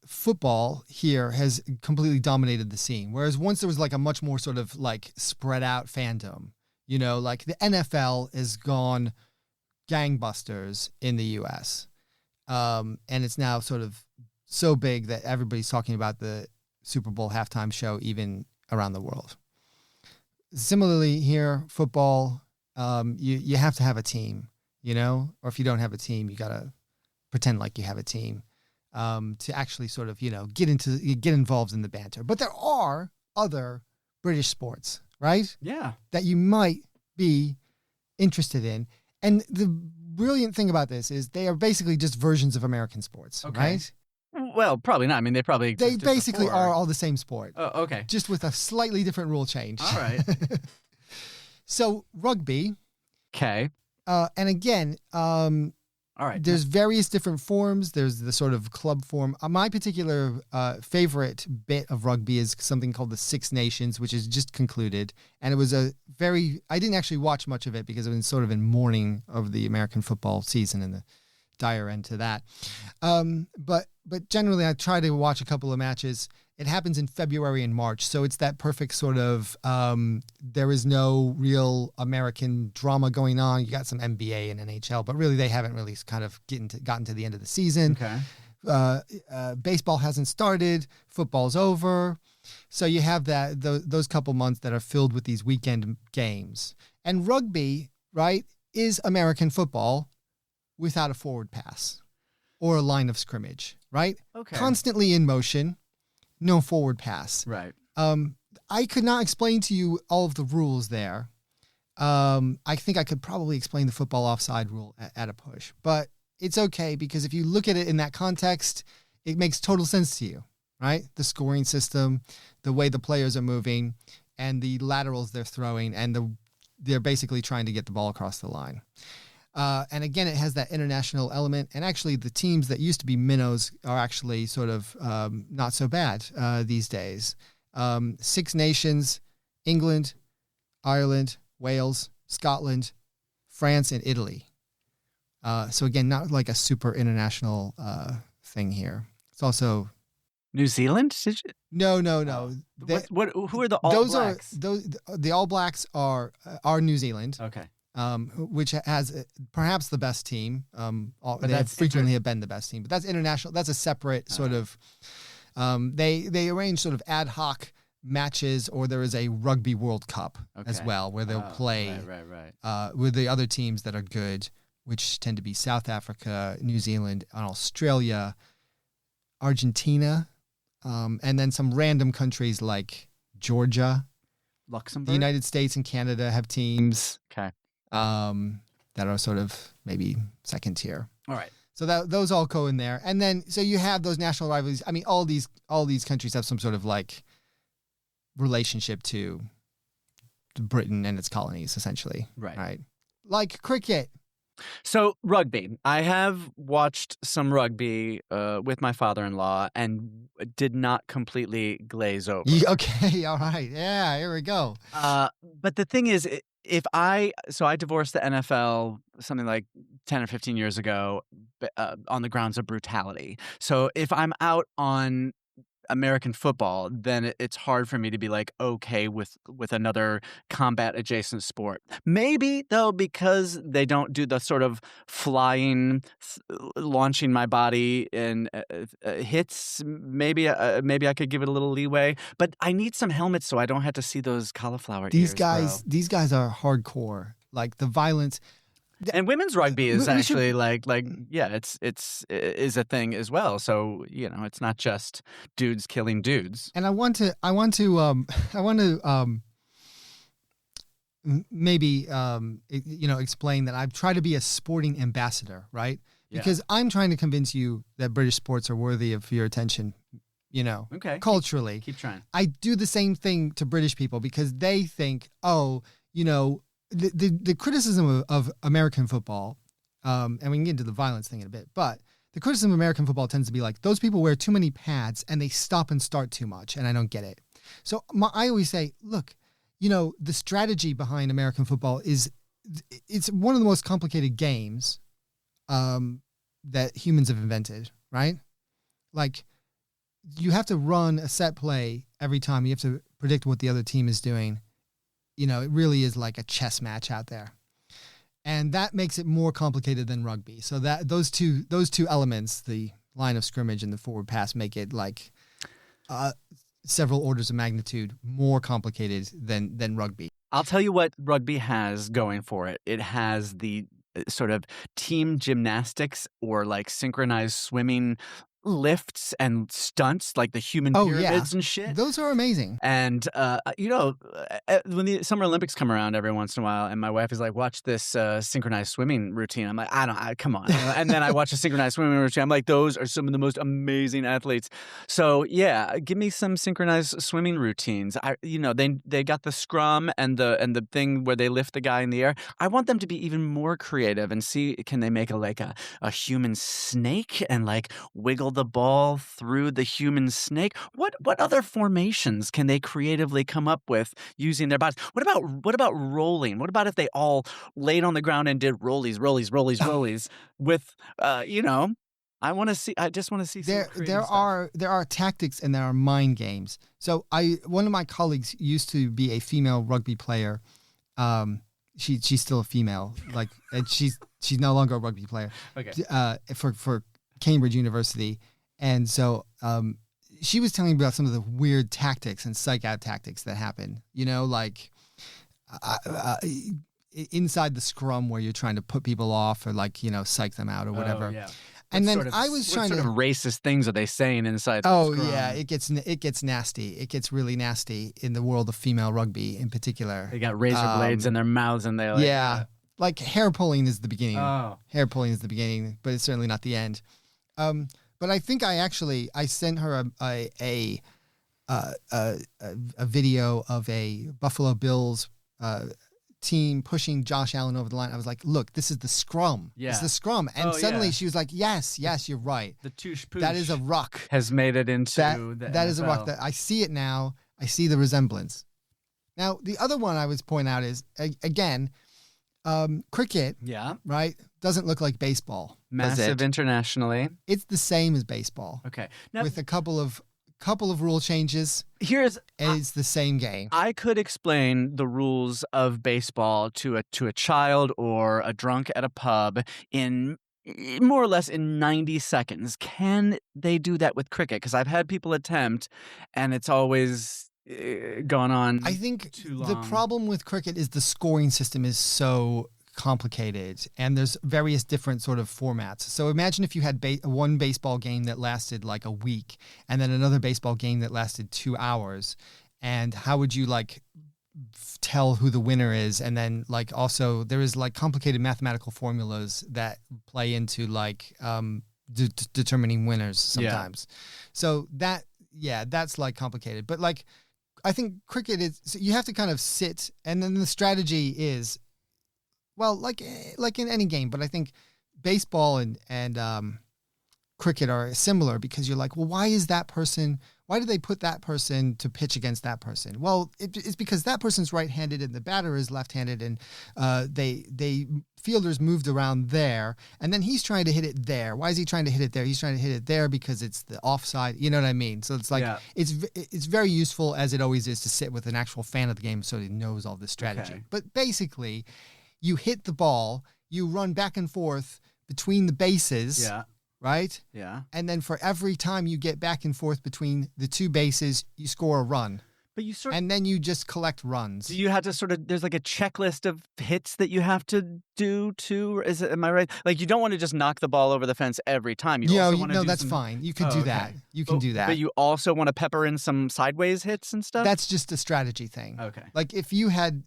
football here has completely dominated the scene. Whereas once there was like a much more sort of like spread out fandom, like the NFL has gone gangbusters in the US. And it's now sort of so big that everybody's talking about the Super Bowl halftime show, even around the world. Similarly here, football, you have to have a team, or if you don't have a team, you got to pretend like you have a team. To actually sort of, get involved in the banter. But there are other British sports, right? Yeah. That you might be interested in. And the brilliant thing about this is they are basically just versions of American sports, right? Well, probably not. I mean, they basically are all the same sport. Oh, okay. Just with a slightly different rule change. All right. So rugby. Okay. And again, all right. There's various different forms. There's the sort of club form. My particular favorite bit of rugby is something called the Six Nations, which is just concluded. And it was I didn't actually watch much of it because it was sort of in mourning of the American football season and the dire end to that. But generally I try to watch a couple of matches. It happens in February and March. So it's that perfect sort of, there is no real American drama going on. You got some NBA and NHL, but really they haven't really kind of gotten to the end of the season. Okay. Baseball hasn't started. Football's over. So you have those couple months that are filled with these weekend games. And rugby, right, is American football without a forward pass or a line of scrimmage, right? Okay. Constantly in motion, no forward pass. Right. I could not explain to you all of the rules there. I think I could probably explain the football offside rule at a push, but it's okay because if you look at it in that context, it makes total sense to you, right? The scoring system, the way the players are moving, and the laterals they're throwing, and they're basically trying to get the ball across the line. And again, it has that international element. And actually, the teams that used to be minnows are actually sort of not so bad these days. 6 nations: England, Ireland, Wales, Scotland, France, and Italy. So again, not like a super international thing here. It's also New Zealand? no. Who are the All Blacks? The All Blacks are New Zealand. Okay. Which has perhaps the best team. They that's frequently have been the best team, but that's international. That's a separate sort of. They arrange sort of ad hoc matches, or there is a Rugby World Cup as well, where they'll play with the other teams that are good, which tend to be South Africa, New Zealand, and Australia, Argentina, and then some random countries like Georgia, Luxembourg, the United States, and Canada have teams. Okay. That are sort of maybe second tier. All right. So those all go in there. And then, so you have those national rivalries. I mean, all these countries have some sort of like relationship to Britain and its colonies, essentially. Right. Like cricket. So rugby. I have watched some rugby with my father-in-law and did not completely glaze over. Okay. All right. Yeah, here we go. But the thing is, I divorced the NFL something like 10 or 15 years ago on the grounds of brutality. So if I'm out on American football, then it's hard for me to be like okay with another combat adjacent sport. Maybe though, because they don't do the sort of flying, launching my body in hits. Maybe I could give it a little leeway. But I need some helmets so I don't have to see those cauliflower ears. These guys are hardcore. Like the violence. And women's rugby is actually it's a thing as well. So it's not just dudes killing dudes. And I want to maybe explain that I've tried to be a sporting ambassador, right? Because I'm trying to convince you that British sports are worthy of your attention. Okay. Culturally, keep trying. I do the same thing to British people because they think, the criticism of American football, and we can get into the violence thing in a bit, but the criticism of American football tends to be like, those people wear too many pads and they stop and start too much, and I don't get it. So I always say, look, the strategy behind American football it's one of the most complicated games that humans have invented, right? Like, you have to run a set play every time. You have to predict what the other team is doing. It really is like a chess match out there. And that makes it more complicated than rugby. So that those two elements, the line of scrimmage and the forward pass, make it like several orders of magnitude more complicated than rugby. I'll tell you what rugby has going for it. It has the sort of team gymnastics or like synchronized swimming lifts and stunts, like the human pyramids and shit. Those are amazing. And when the Summer Olympics come around every once in a while, and my wife is like, "Watch this synchronized swimming routine." I'm like, come on. And then I watch a synchronized swimming routine. I'm like, those are some of the most amazing athletes. So yeah, give me some synchronized swimming routines. They got the scrum and the thing where they lift the guy in the air. I want them to be even more creative and see, can they make a human snake and like wiggle the ball through the human snake? What other formations can they creatively come up with using their bodies? What about rolling? What about if they all laid on the ground and did rollies with I just want to see some there are tactics and there are mind games. So one of my colleagues used to be a female rugby player. She's still a female, and she's no longer a rugby player. Okay. For Cambridge University, and so she was telling me about some of the weird tactics and psych out tactics that happen, like inside the scrum where you're trying to put people off or psych them out or whatever. Oh, yeah. And what then I was trying what to. sort of racist things are they saying inside? Oh the scrum? yeah, it gets nasty. It gets really nasty in the world of female rugby in particular. They got razor blades in their mouths and they like hair pulling is the beginning. Oh. Hair pulling is the beginning, but it's certainly not the end. But I think I sent her a video of a Buffalo Bills team pushing Josh Allen over the line. I was like, look, this is the scrum. Yeah. It's the scrum. And suddenly she was like, yes, you're right. The touche pooch That is a ruck. has made it into the That NFL. is a ruck. That I see it now. I see the resemblance. Now, the other one I was pointing out is, again, cricket, right, doesn't look like baseball. Massive internationally. It's the same as baseball. Okay. Now, with a couple of rule changes. It's the same game. I could explain the rules of baseball to a child or a drunk at a pub in more or less in 90 seconds. Can they do that with cricket? Because I've had people attempt, and it's always gone on. I think too long. The problem with cricket is the scoring system is so complicated, and there's various different sort of formats. So imagine if you had one baseball game that lasted like a week, and then another baseball game that lasted 2 hours, and how would you tell who the winner is? And then also there is complicated mathematical formulas that play into determining winners sometimes. So that's complicated. But I think cricket is, so you have to kind of sit, and then the strategy is, well, like in any game, but I think baseball and cricket are similar because you're like, well, why did they put that person to pitch against that person? Well, it's because that person's right-handed and the batter is left-handed, and they fielders moved around there, and then he's trying to hit it there. Why is he trying to hit it there? He's trying to hit it there because it's the offside. You know what I mean? So it's it's very useful, as it always is, to sit with an actual fan of the game so he knows all this strategy. Okay. But basically, you hit the ball, you run back and forth between the bases. Yeah. Right? Yeah. And then for every time you get back and forth between the two bases, you score a run. But you and then you just collect runs. Do you have to there's a checklist of hits that you have to do too? Am I right? You don't want to just knock the ball over the fence every time. That's fine. You could do that. You can do that. But you also want to pepper in some sideways hits and stuff? That's just a strategy thing. Okay. If you had...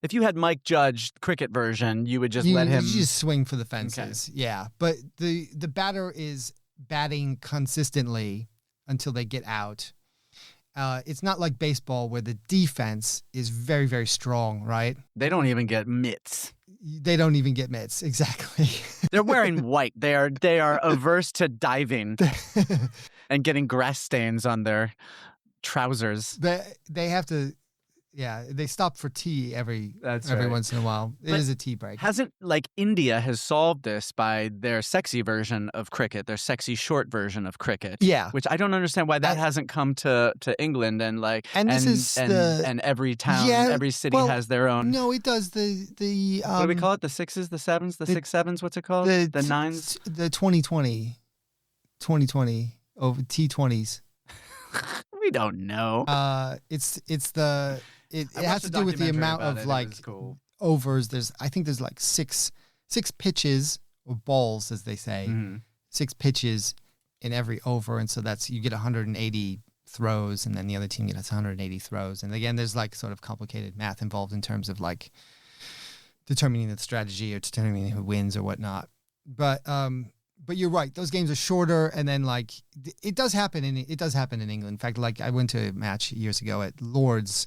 If you had Mike Judge cricket version, you would just let him... You just swing for the fences. Okay. Yeah. But the batter is batting consistently until they get out. It's not like baseball where the defense is very, very strong, right? They don't even get mitts. They don't even get mitts. Exactly. They're wearing white. They are averse to diving and getting grass stains on their trousers. They have to... Yeah, they stop for tea every once in a while. It is a tea break. Hasn't India has solved this by their sexy version of cricket, their sexy short version of cricket. Yeah, which I don't understand why that hasn't come to England and every town, every city has their own. No, it does what do we call it? The sixes, the sevens, the 6 7s. What's it called? The nines. The 2020 over T20s. We don't know. It has to do with the amount of overs. I think there's six pitches or balls, as they say, 6 pitches in every over, and so you get 180 throws, and then the other team gets 180 throws, and again, there's sort of complicated math involved in terms of determining the strategy or determining who wins or whatnot. But you're right; those games are shorter, and then it does happen in England. In fact, I went to a match years ago at Lord's,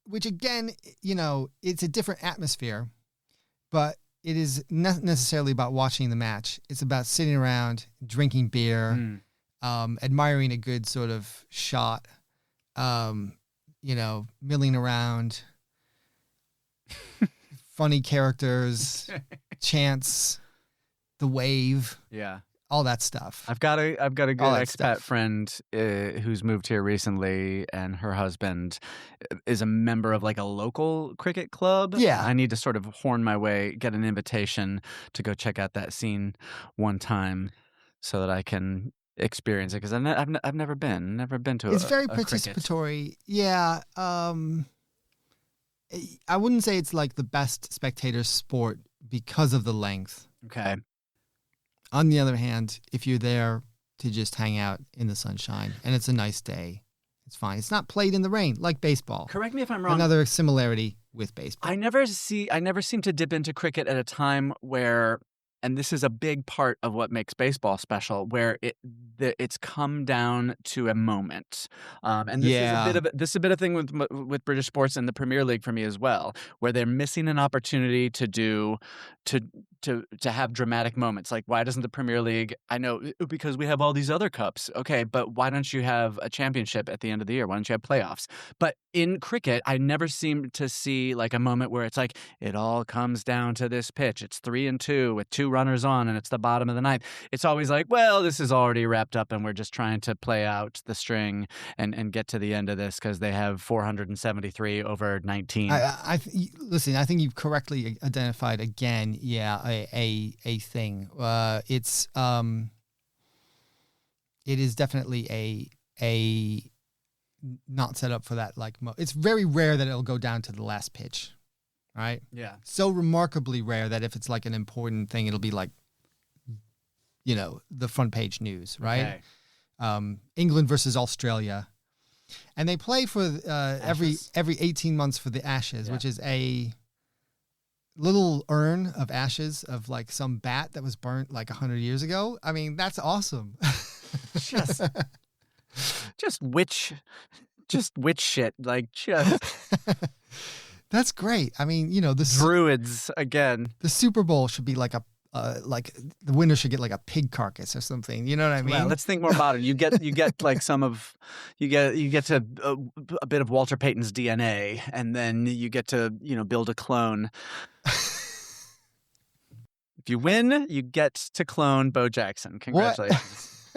which again, it's a different atmosphere, but it is not necessarily about watching the match. It's about sitting around, drinking beer, admiring a good sort of shot, milling around, funny characters, chants. The wave, all that stuff. I've got a good expat friend who's moved here recently, and her husband is a member of a local cricket club. Yeah, I need to sort of horn my way, get an invitation to go check out that scene one time, so that I can experience it because I've never been to It's very a cricket. participatory. Yeah. I wouldn't say it's like the best spectator sport because of the length. Okay. On the other hand, if you're there to just hang out in the sunshine and it's a nice day, it's fine. It's not played in the rain like baseball. Correct me if I'm wrong. Another similarity with baseball. I never seem to dip into cricket at a time where, and this is a big part of what makes baseball special, where it's come down to a moment, and this is a bit of thing with British sports and the Premier League for me as well, where they're missing an opportunity to have dramatic moments. Like, why doesn't the Premier League? I know because we have all these other cups. Okay, but why don't you have a championship at the end of the year? Why don't you have playoffs? But in cricket, I never seem to see like a moment where it's like it all comes down to this pitch. It's 3-2 with 2 runners on, and it's the bottom of the ninth. It's always like, well, this is already wrapped up, and we're just trying to play out the string and get to the end of this because they have 473 over 19. Listen, I think you've correctly identified again. Yeah, a thing. It is definitely a not set up for that. It's very rare that it'll go down to the last pitch, right? Yeah. So remarkably rare that if it's like an important thing, it'll be like, the front page news, right? Okay. England versus Australia, and they play for every 18 months for the Ashes, which is a little urn of ashes of like some bat that was burnt like 100 years ago. I mean, that's awesome. Just witch shit. Like, just that's great. I mean, the Druids again. The Super Bowl should be like like the winner should get like a pig carcass or something. You know what I mean? Well, let's think more modern. You get like you get to a bit of Walter Payton's DNA, and then you get to build a clone. If you win, you get to clone Bo Jackson. Congratulations.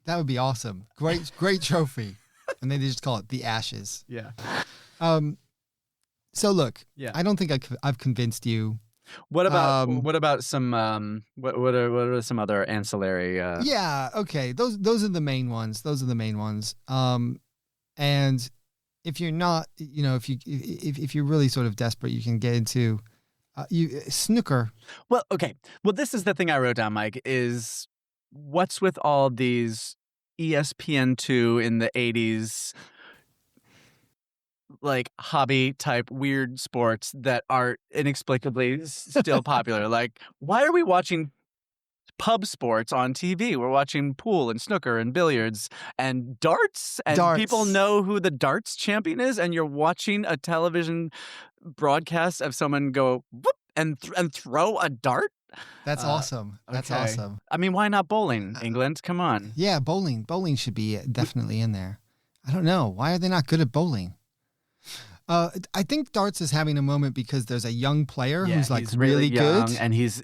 That would be awesome. Great trophy. And then they just call it the Ashes. Yeah. So look, yeah. I don't think I've convinced you. What about some what are some other ancillary Yeah, okay. Those are the main ones. And if you're not, if you're really sort of desperate, you can get into snooker. Well, okay. Well, this is the thing I wrote down, Mike, is what's with all these ESPN2 in the 80s like hobby type weird sports that are inexplicably still popular? Like, why are we watching pub sports on TV? We're watching pool and snooker and billiards and darts, and people know who the darts champion is, and you're watching a television broadcast of someone go whoop and throw a dart. That's awesome. That's awesome. I mean, why not bowling, England? Come on. Yeah, bowling. Bowling should be definitely in there. I don't know. Why are they not good at bowling? I think darts is having a moment because there's a young player who's like really young, good, and he's.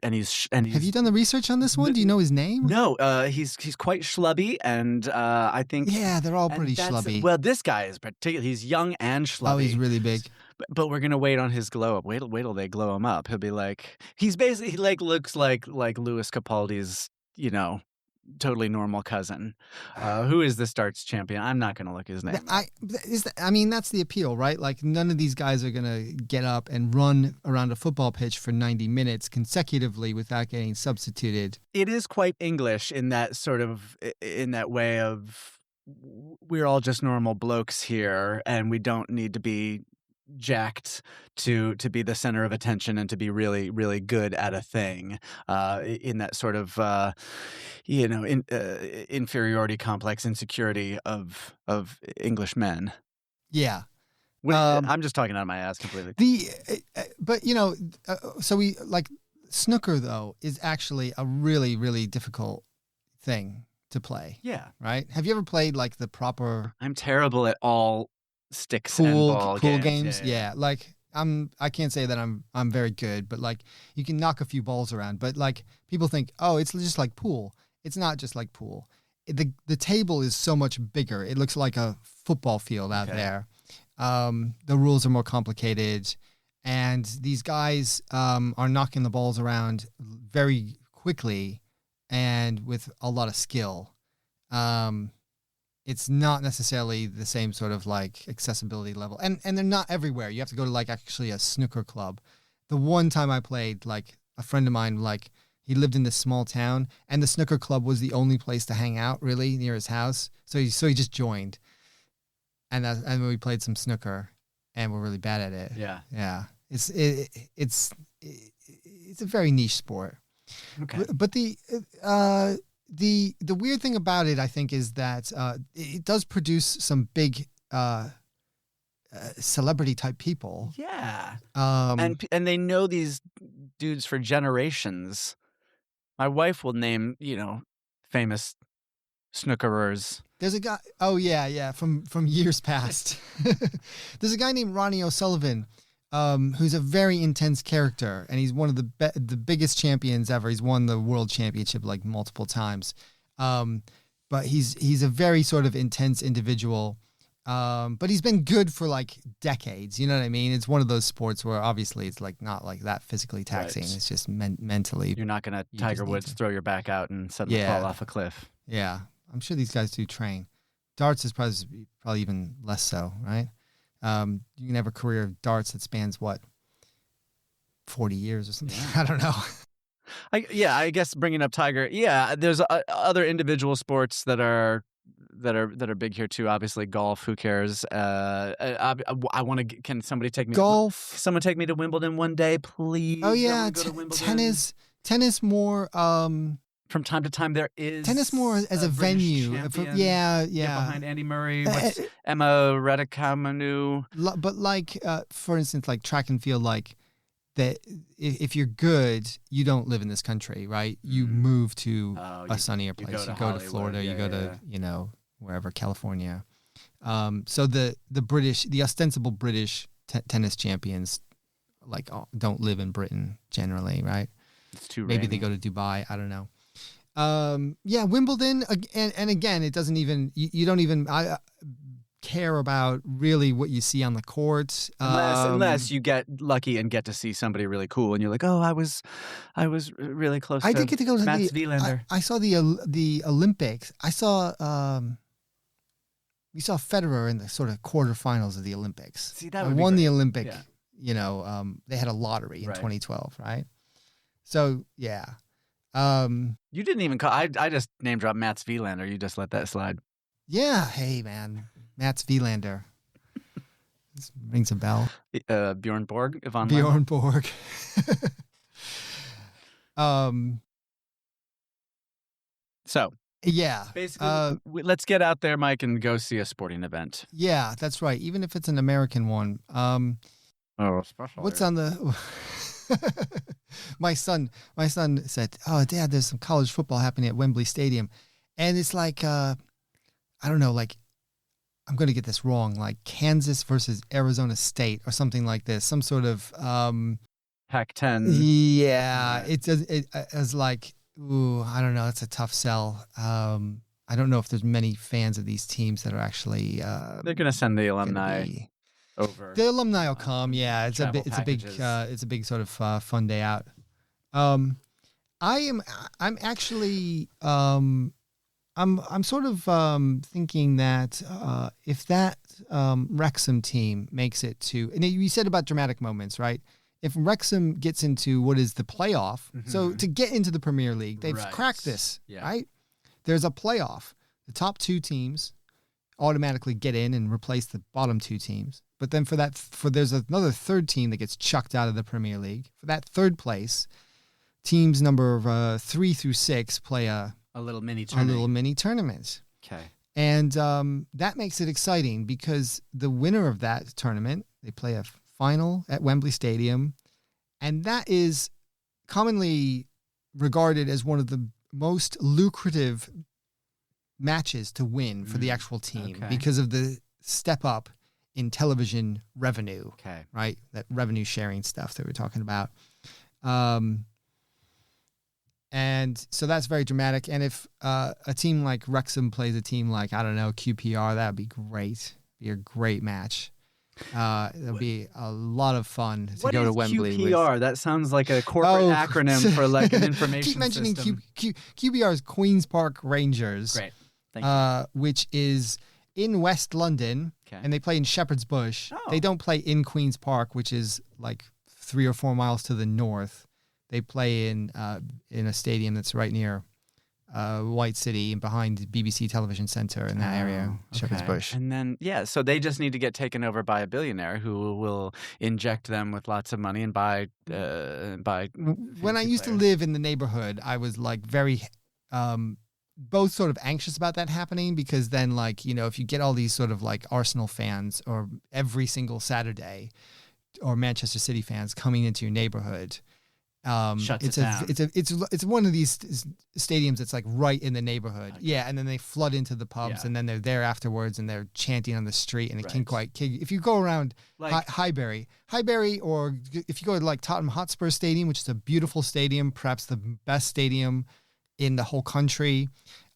Have you done the research on this one? Do you know his name? No, he's quite schlubby, and I think they're all pretty schlubby. Well, this guy is particularly. He's young and schlubby. Oh, he's really big. But we're gonna wait on his glow up. Wait till they glow him up. He'll be like, he looks like Louis Capaldi's, totally normal cousin. Who is the darts champion? I'm not gonna look his name. I mean, that's the appeal, right? Like, none of these guys are gonna get up and run around a football pitch for 90 minutes consecutively without getting substituted. It is quite English in that way of we're all just normal blokes here, and we don't need to be jacked to be the center of attention and to be really, really good at a thing, in that sort of inferiority complex, insecurity of English men. Yeah. I'm just talking out of my ass completely. So we like snooker though is actually a really, really difficult thing to play. Yeah. Right. Have you ever played like the proper? I'm terrible at all sticks and ball games. Yeah. Like I can't say that I'm very good, but like you can knock a few balls around. But like people think, oh, it's just like pool. It's not just like pool. The table is so much bigger. It looks like a football field out there. The rules are more complicated, and these guys are knocking the balls around very quickly and with a lot of skill. It's not necessarily the same sort of like accessibility level, and they're not everywhere. You have to go to like actually a snooker club. The one time I played, like a friend of mine, like he lived in this small town, and the snooker club was the only place to hang out really near his house. So he just joined, and we played some snooker, and we're really bad at it. Yeah. It's a very niche sport. Okay. But the weird thing about it, I think, is that it does produce some big celebrity type people. Yeah. And they know these dudes for generations. My wife will name, famous snookerers. There's a guy. Oh yeah, from years past. There's a guy named Ronnie O'Sullivan, who's a very intense character, and he's one of the biggest champions ever. He's won the world championship like multiple times. But he's a very sort of intense individual. But he's been good for like decades. You know what I mean? It's one of those sports where obviously it's like not like that physically taxing. Right. It's just mentally. You're not gonna Tiger Woods throw your back out and suddenly fall off a cliff. Yeah, I'm sure these guys do train. Darts is probably even less so, right? You can have a career of darts that spans 40 years or something. Yeah. I don't know. I guess bringing up Tiger. Yeah, there's other individual sports that are big here too. Obviously, golf. Who cares? I want to. Can somebody take me? Golf. Someone take me to Wimbledon one day, please. Oh yeah, tennis more. From time to time, there is tennis more as a venue. Yeah. Behind Andy Murray, Emma Raducanu. But like, for instance, like track and field, like that. If you're good, you don't live in this country, right? You move to a sunnier place. You go to Florida. You go to wherever, California. So the ostensible British tennis champions, like don't live in Britain generally, right? It's too maybe rainy. They go to Dubai. I don't know. Wimbledon, and again, it doesn't even, you don't even care about really what you see on the court. Unless you get lucky and get to see somebody really cool and you're like, oh, I was really close I did get to go to Mats Wilander. I saw the Olympics. We saw Federer in the sort of quarterfinals of the Olympics. See, that would won be the Olympic, yeah. They had a lottery in 2012, right? So, yeah. You didn't even call. I just name dropped Mats Wilander. You just let that slide. Yeah. Hey, man. Mats Wilander. This rings a bell. Bjorn Borg. Bjorn Borg. So. Yeah. Basically, let's get out there, Mike, and go see a sporting event. Yeah, that's right. Even if it's an American one. Special. What's on the... My son said, "Oh, Dad, there's some college football happening at Wembley Stadium," and it's like, I don't know, like I'm going to get this wrong, like Kansas versus Arizona State or something like this, some sort of Pac-10. Yeah, it was like, ooh, I don't know, it's a tough sell. I don't know if there's many fans of these teams that are actually. They're going to send the alumni. Over. The alumni will come. Yeah, it's a big sort of fun day out. I'm actually I'm sort of thinking that if that Wrexham team makes it to, and you said about dramatic moments, right? If Wrexham gets into what is the playoff, so to get into the Premier League, they've cracked this, right? There's a playoff. The top two teams automatically get in and replace the bottom two teams. But then there's another third team that gets chucked out of the Premier League. For that third place, teams number 3 through 6 play a little mini tournament. Okay. And that makes it exciting because the winner of that tournament, they play a final at Wembley Stadium, and that is commonly regarded as one of the most lucrative matches to win for the actual team because of the step up in television revenue, right? That revenue sharing stuff that we're talking about. And so that's very dramatic. And if a team like Wrexham plays a team like, I don't know, QPR, that would be great. Be a great match. It'll be a lot of fun to What go is to Wembley. QPR? That sounds like a corporate acronym for like an information Keep mentioning system. QPR is Queen's Park Rangers. Great. Thank you. Which is in West London, Okay. and they play in Shepherd's Bush. Oh. They don't play in Queen's Park, which is like 3 or 4 miles to the north. They play in a stadium that's right near White City and behind the BBC Television Centre in that area, Shepherd's Bush. And then, so they just need to get taken over by a billionaire who will inject them with lots of money and buy. When I used to live in the neighborhood, I was like very both sort of anxious about that happening, because then, like, you know, if you get all these sort of like Arsenal fans or every single Saturday or Manchester City fans coming into your neighborhood, Shuts it down. It's one of these stadiums that's like right in the neighborhood. Okay. Yeah, and then they flood into the pubs, Yeah. and then they're there afterwards, and they're chanting on the street, and it can Right. quite. If you go around Like- Highbury, or if you go to like Tottenham Hotspur Stadium, which is a beautiful stadium, perhaps the best stadium in the whole country,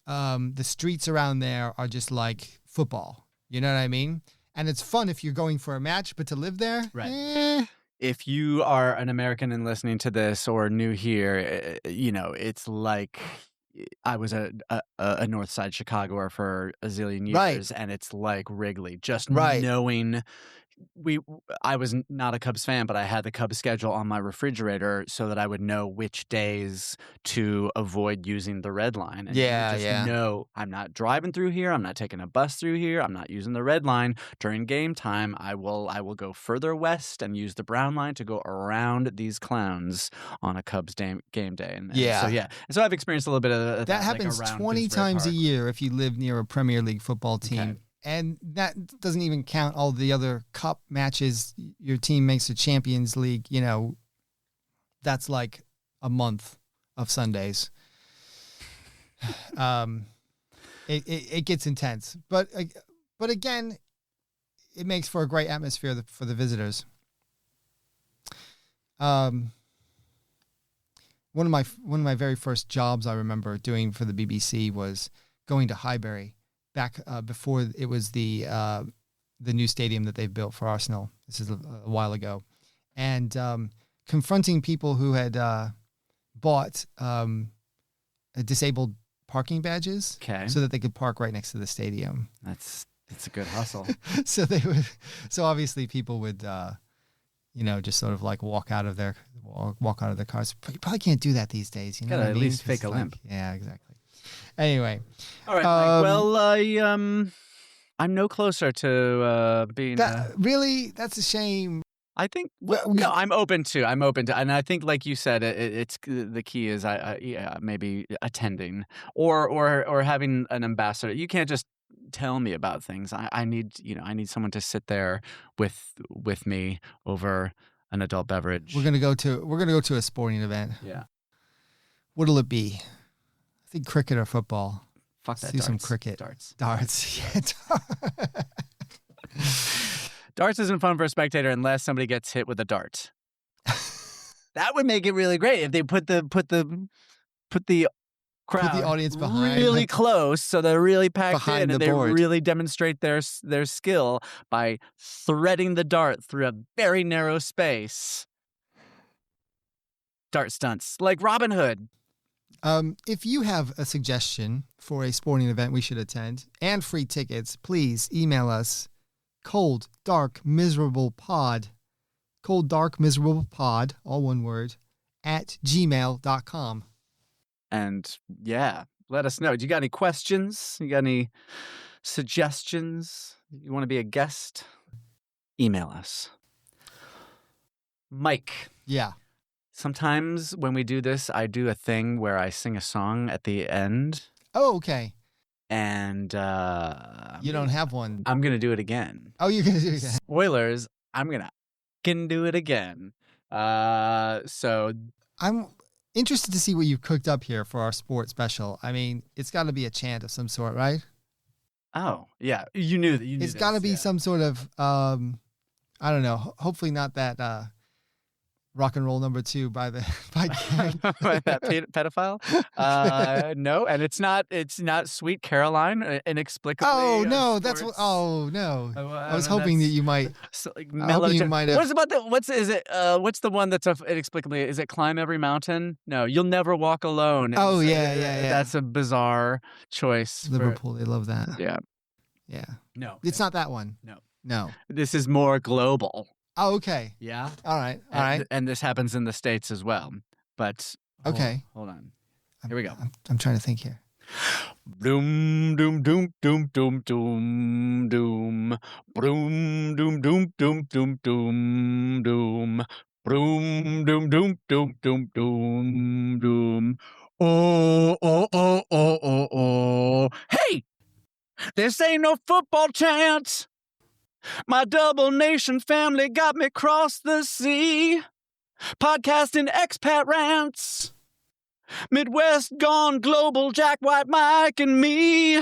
the streets around there are just like football. You know what I mean? And it's fun if you're going for a match, but to live there, Right. If you are an American and listening to this or new here, you know, it's like I was a North Side Chicagoer for a zillion years, Right. and it's like Wrigley. Just Right. knowing I was not a Cubs fan, but I had the Cubs schedule on my refrigerator so that I would know which days to avoid using the red line. And Yeah, you just yeah. know I'm not driving through here. I'm not taking a bus through here. I'm not using the red line during game time. I will go further west and use the brown line to go around these clowns on a Cubs game day. And so I've experienced a little bit of that happens like around 20 Gooseberry times a Park. year if you live near a Premier League football team. Okay. And that doesn't even count all the other cup matches your team makes the Champions League. You know, that's like a month of Sundays. It gets intense, but again, it makes for a great atmosphere for the visitors. One of my very first jobs I remember doing for the BBC was going to Highbury back before it was the new stadium that they've built for Arsenal. This is a while ago, and confronting people who had bought disabled parking badges, so that they could park right next to the stadium. It's a good hustle. So obviously people would just sort of like walk out of their cars. You probably can't do that these days. You know, Gotta what I at mean? least 'Cause fake a like, limp. Yeah, exactly. Anyway, All right, Mike. Well, I'm no closer to being. Really, that's a shame. I think. Well, no, I'm open to, and I think, like you said, it's the key is maybe attending or having an ambassador. You can't just tell me about things. I need someone to sit there with me over an adult beverage. We're gonna go to a sporting event. Yeah. What'll it be? I think cricket or football. Fuck that. Let's do some cricket. Darts. Yeah. Darts isn't fun for a spectator unless somebody gets hit with a dart. That would make it really great if they put the crowd, the audience behind really close, so they're really packed behind in, and the they board. really demonstrate their skill by threading the dart through a very narrow space. Dart stunts like Robin Hood. If you have a suggestion for a sporting event we should attend and free tickets, please email us colddarkmiserablepod, all one word, @gmail.com. And yeah, let us know. Do you got any questions? You got any suggestions? You want to be a guest? Email us. Mike. Yeah. Sometimes when we do this, I do a thing where I sing a song at the end. Oh, okay. And You don't have one. I'm going to do it again. Oh, you're going to do it again. Spoilers, I'm going to do it again. So I'm interested to see what you've cooked up here for our sports special. I mean, it's got to be a chant of some sort, right? oh, yeah, you knew that. It's got to be some sort of, I don't know, hopefully not that Rock and Roll Number 2 by Gary. That pedophile? No, and it's not Sweet Caroline, inexplicably. Oh no, that's sports. oh no. I was know, hoping that you might. So, like, hoping you might have. What's about the what's the one that's inexplicably? Is it Climb Every Mountain? No, You'll Never Walk Alone. Oh yeah. That's a bizarre choice. Liverpool, they love that. Yeah. Yeah. No, it's not that one. No. This is more global. Oh, okay. Yeah. All right. And this happens in the States as well. But okay. Hold on. Here we go. I'm trying to think here. Doom doom doom doom doom doom doom. Broom doom doom doom doom doom doom. Broom doom doom doom doom doom doom. Oh oh oh oh oh oh. Hey! This ain't no football chance. My double nation family got me cross the sea. Podcasting expat rants. Midwest gone global, Jack White, Mike, and me.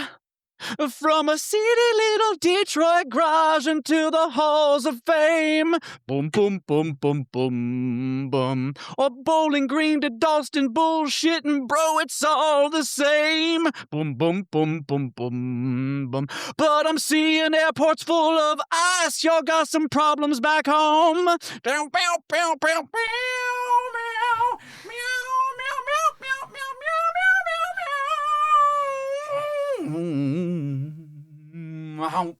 From a seedy little Detroit garage into the halls of fame. Boom, boom, boom, boom, boom, boom. Or Bowling Green to Dalston, bullshitting, bro, it's all the same. Boom, boom, boom, boom, boom, boom. But I'm seeing airports full of ice. Y'all got some problems back home. Bow, bow, bow, bow, bow, meow, meow, meow, meow, meow, meow, meow, meow, meow, meow.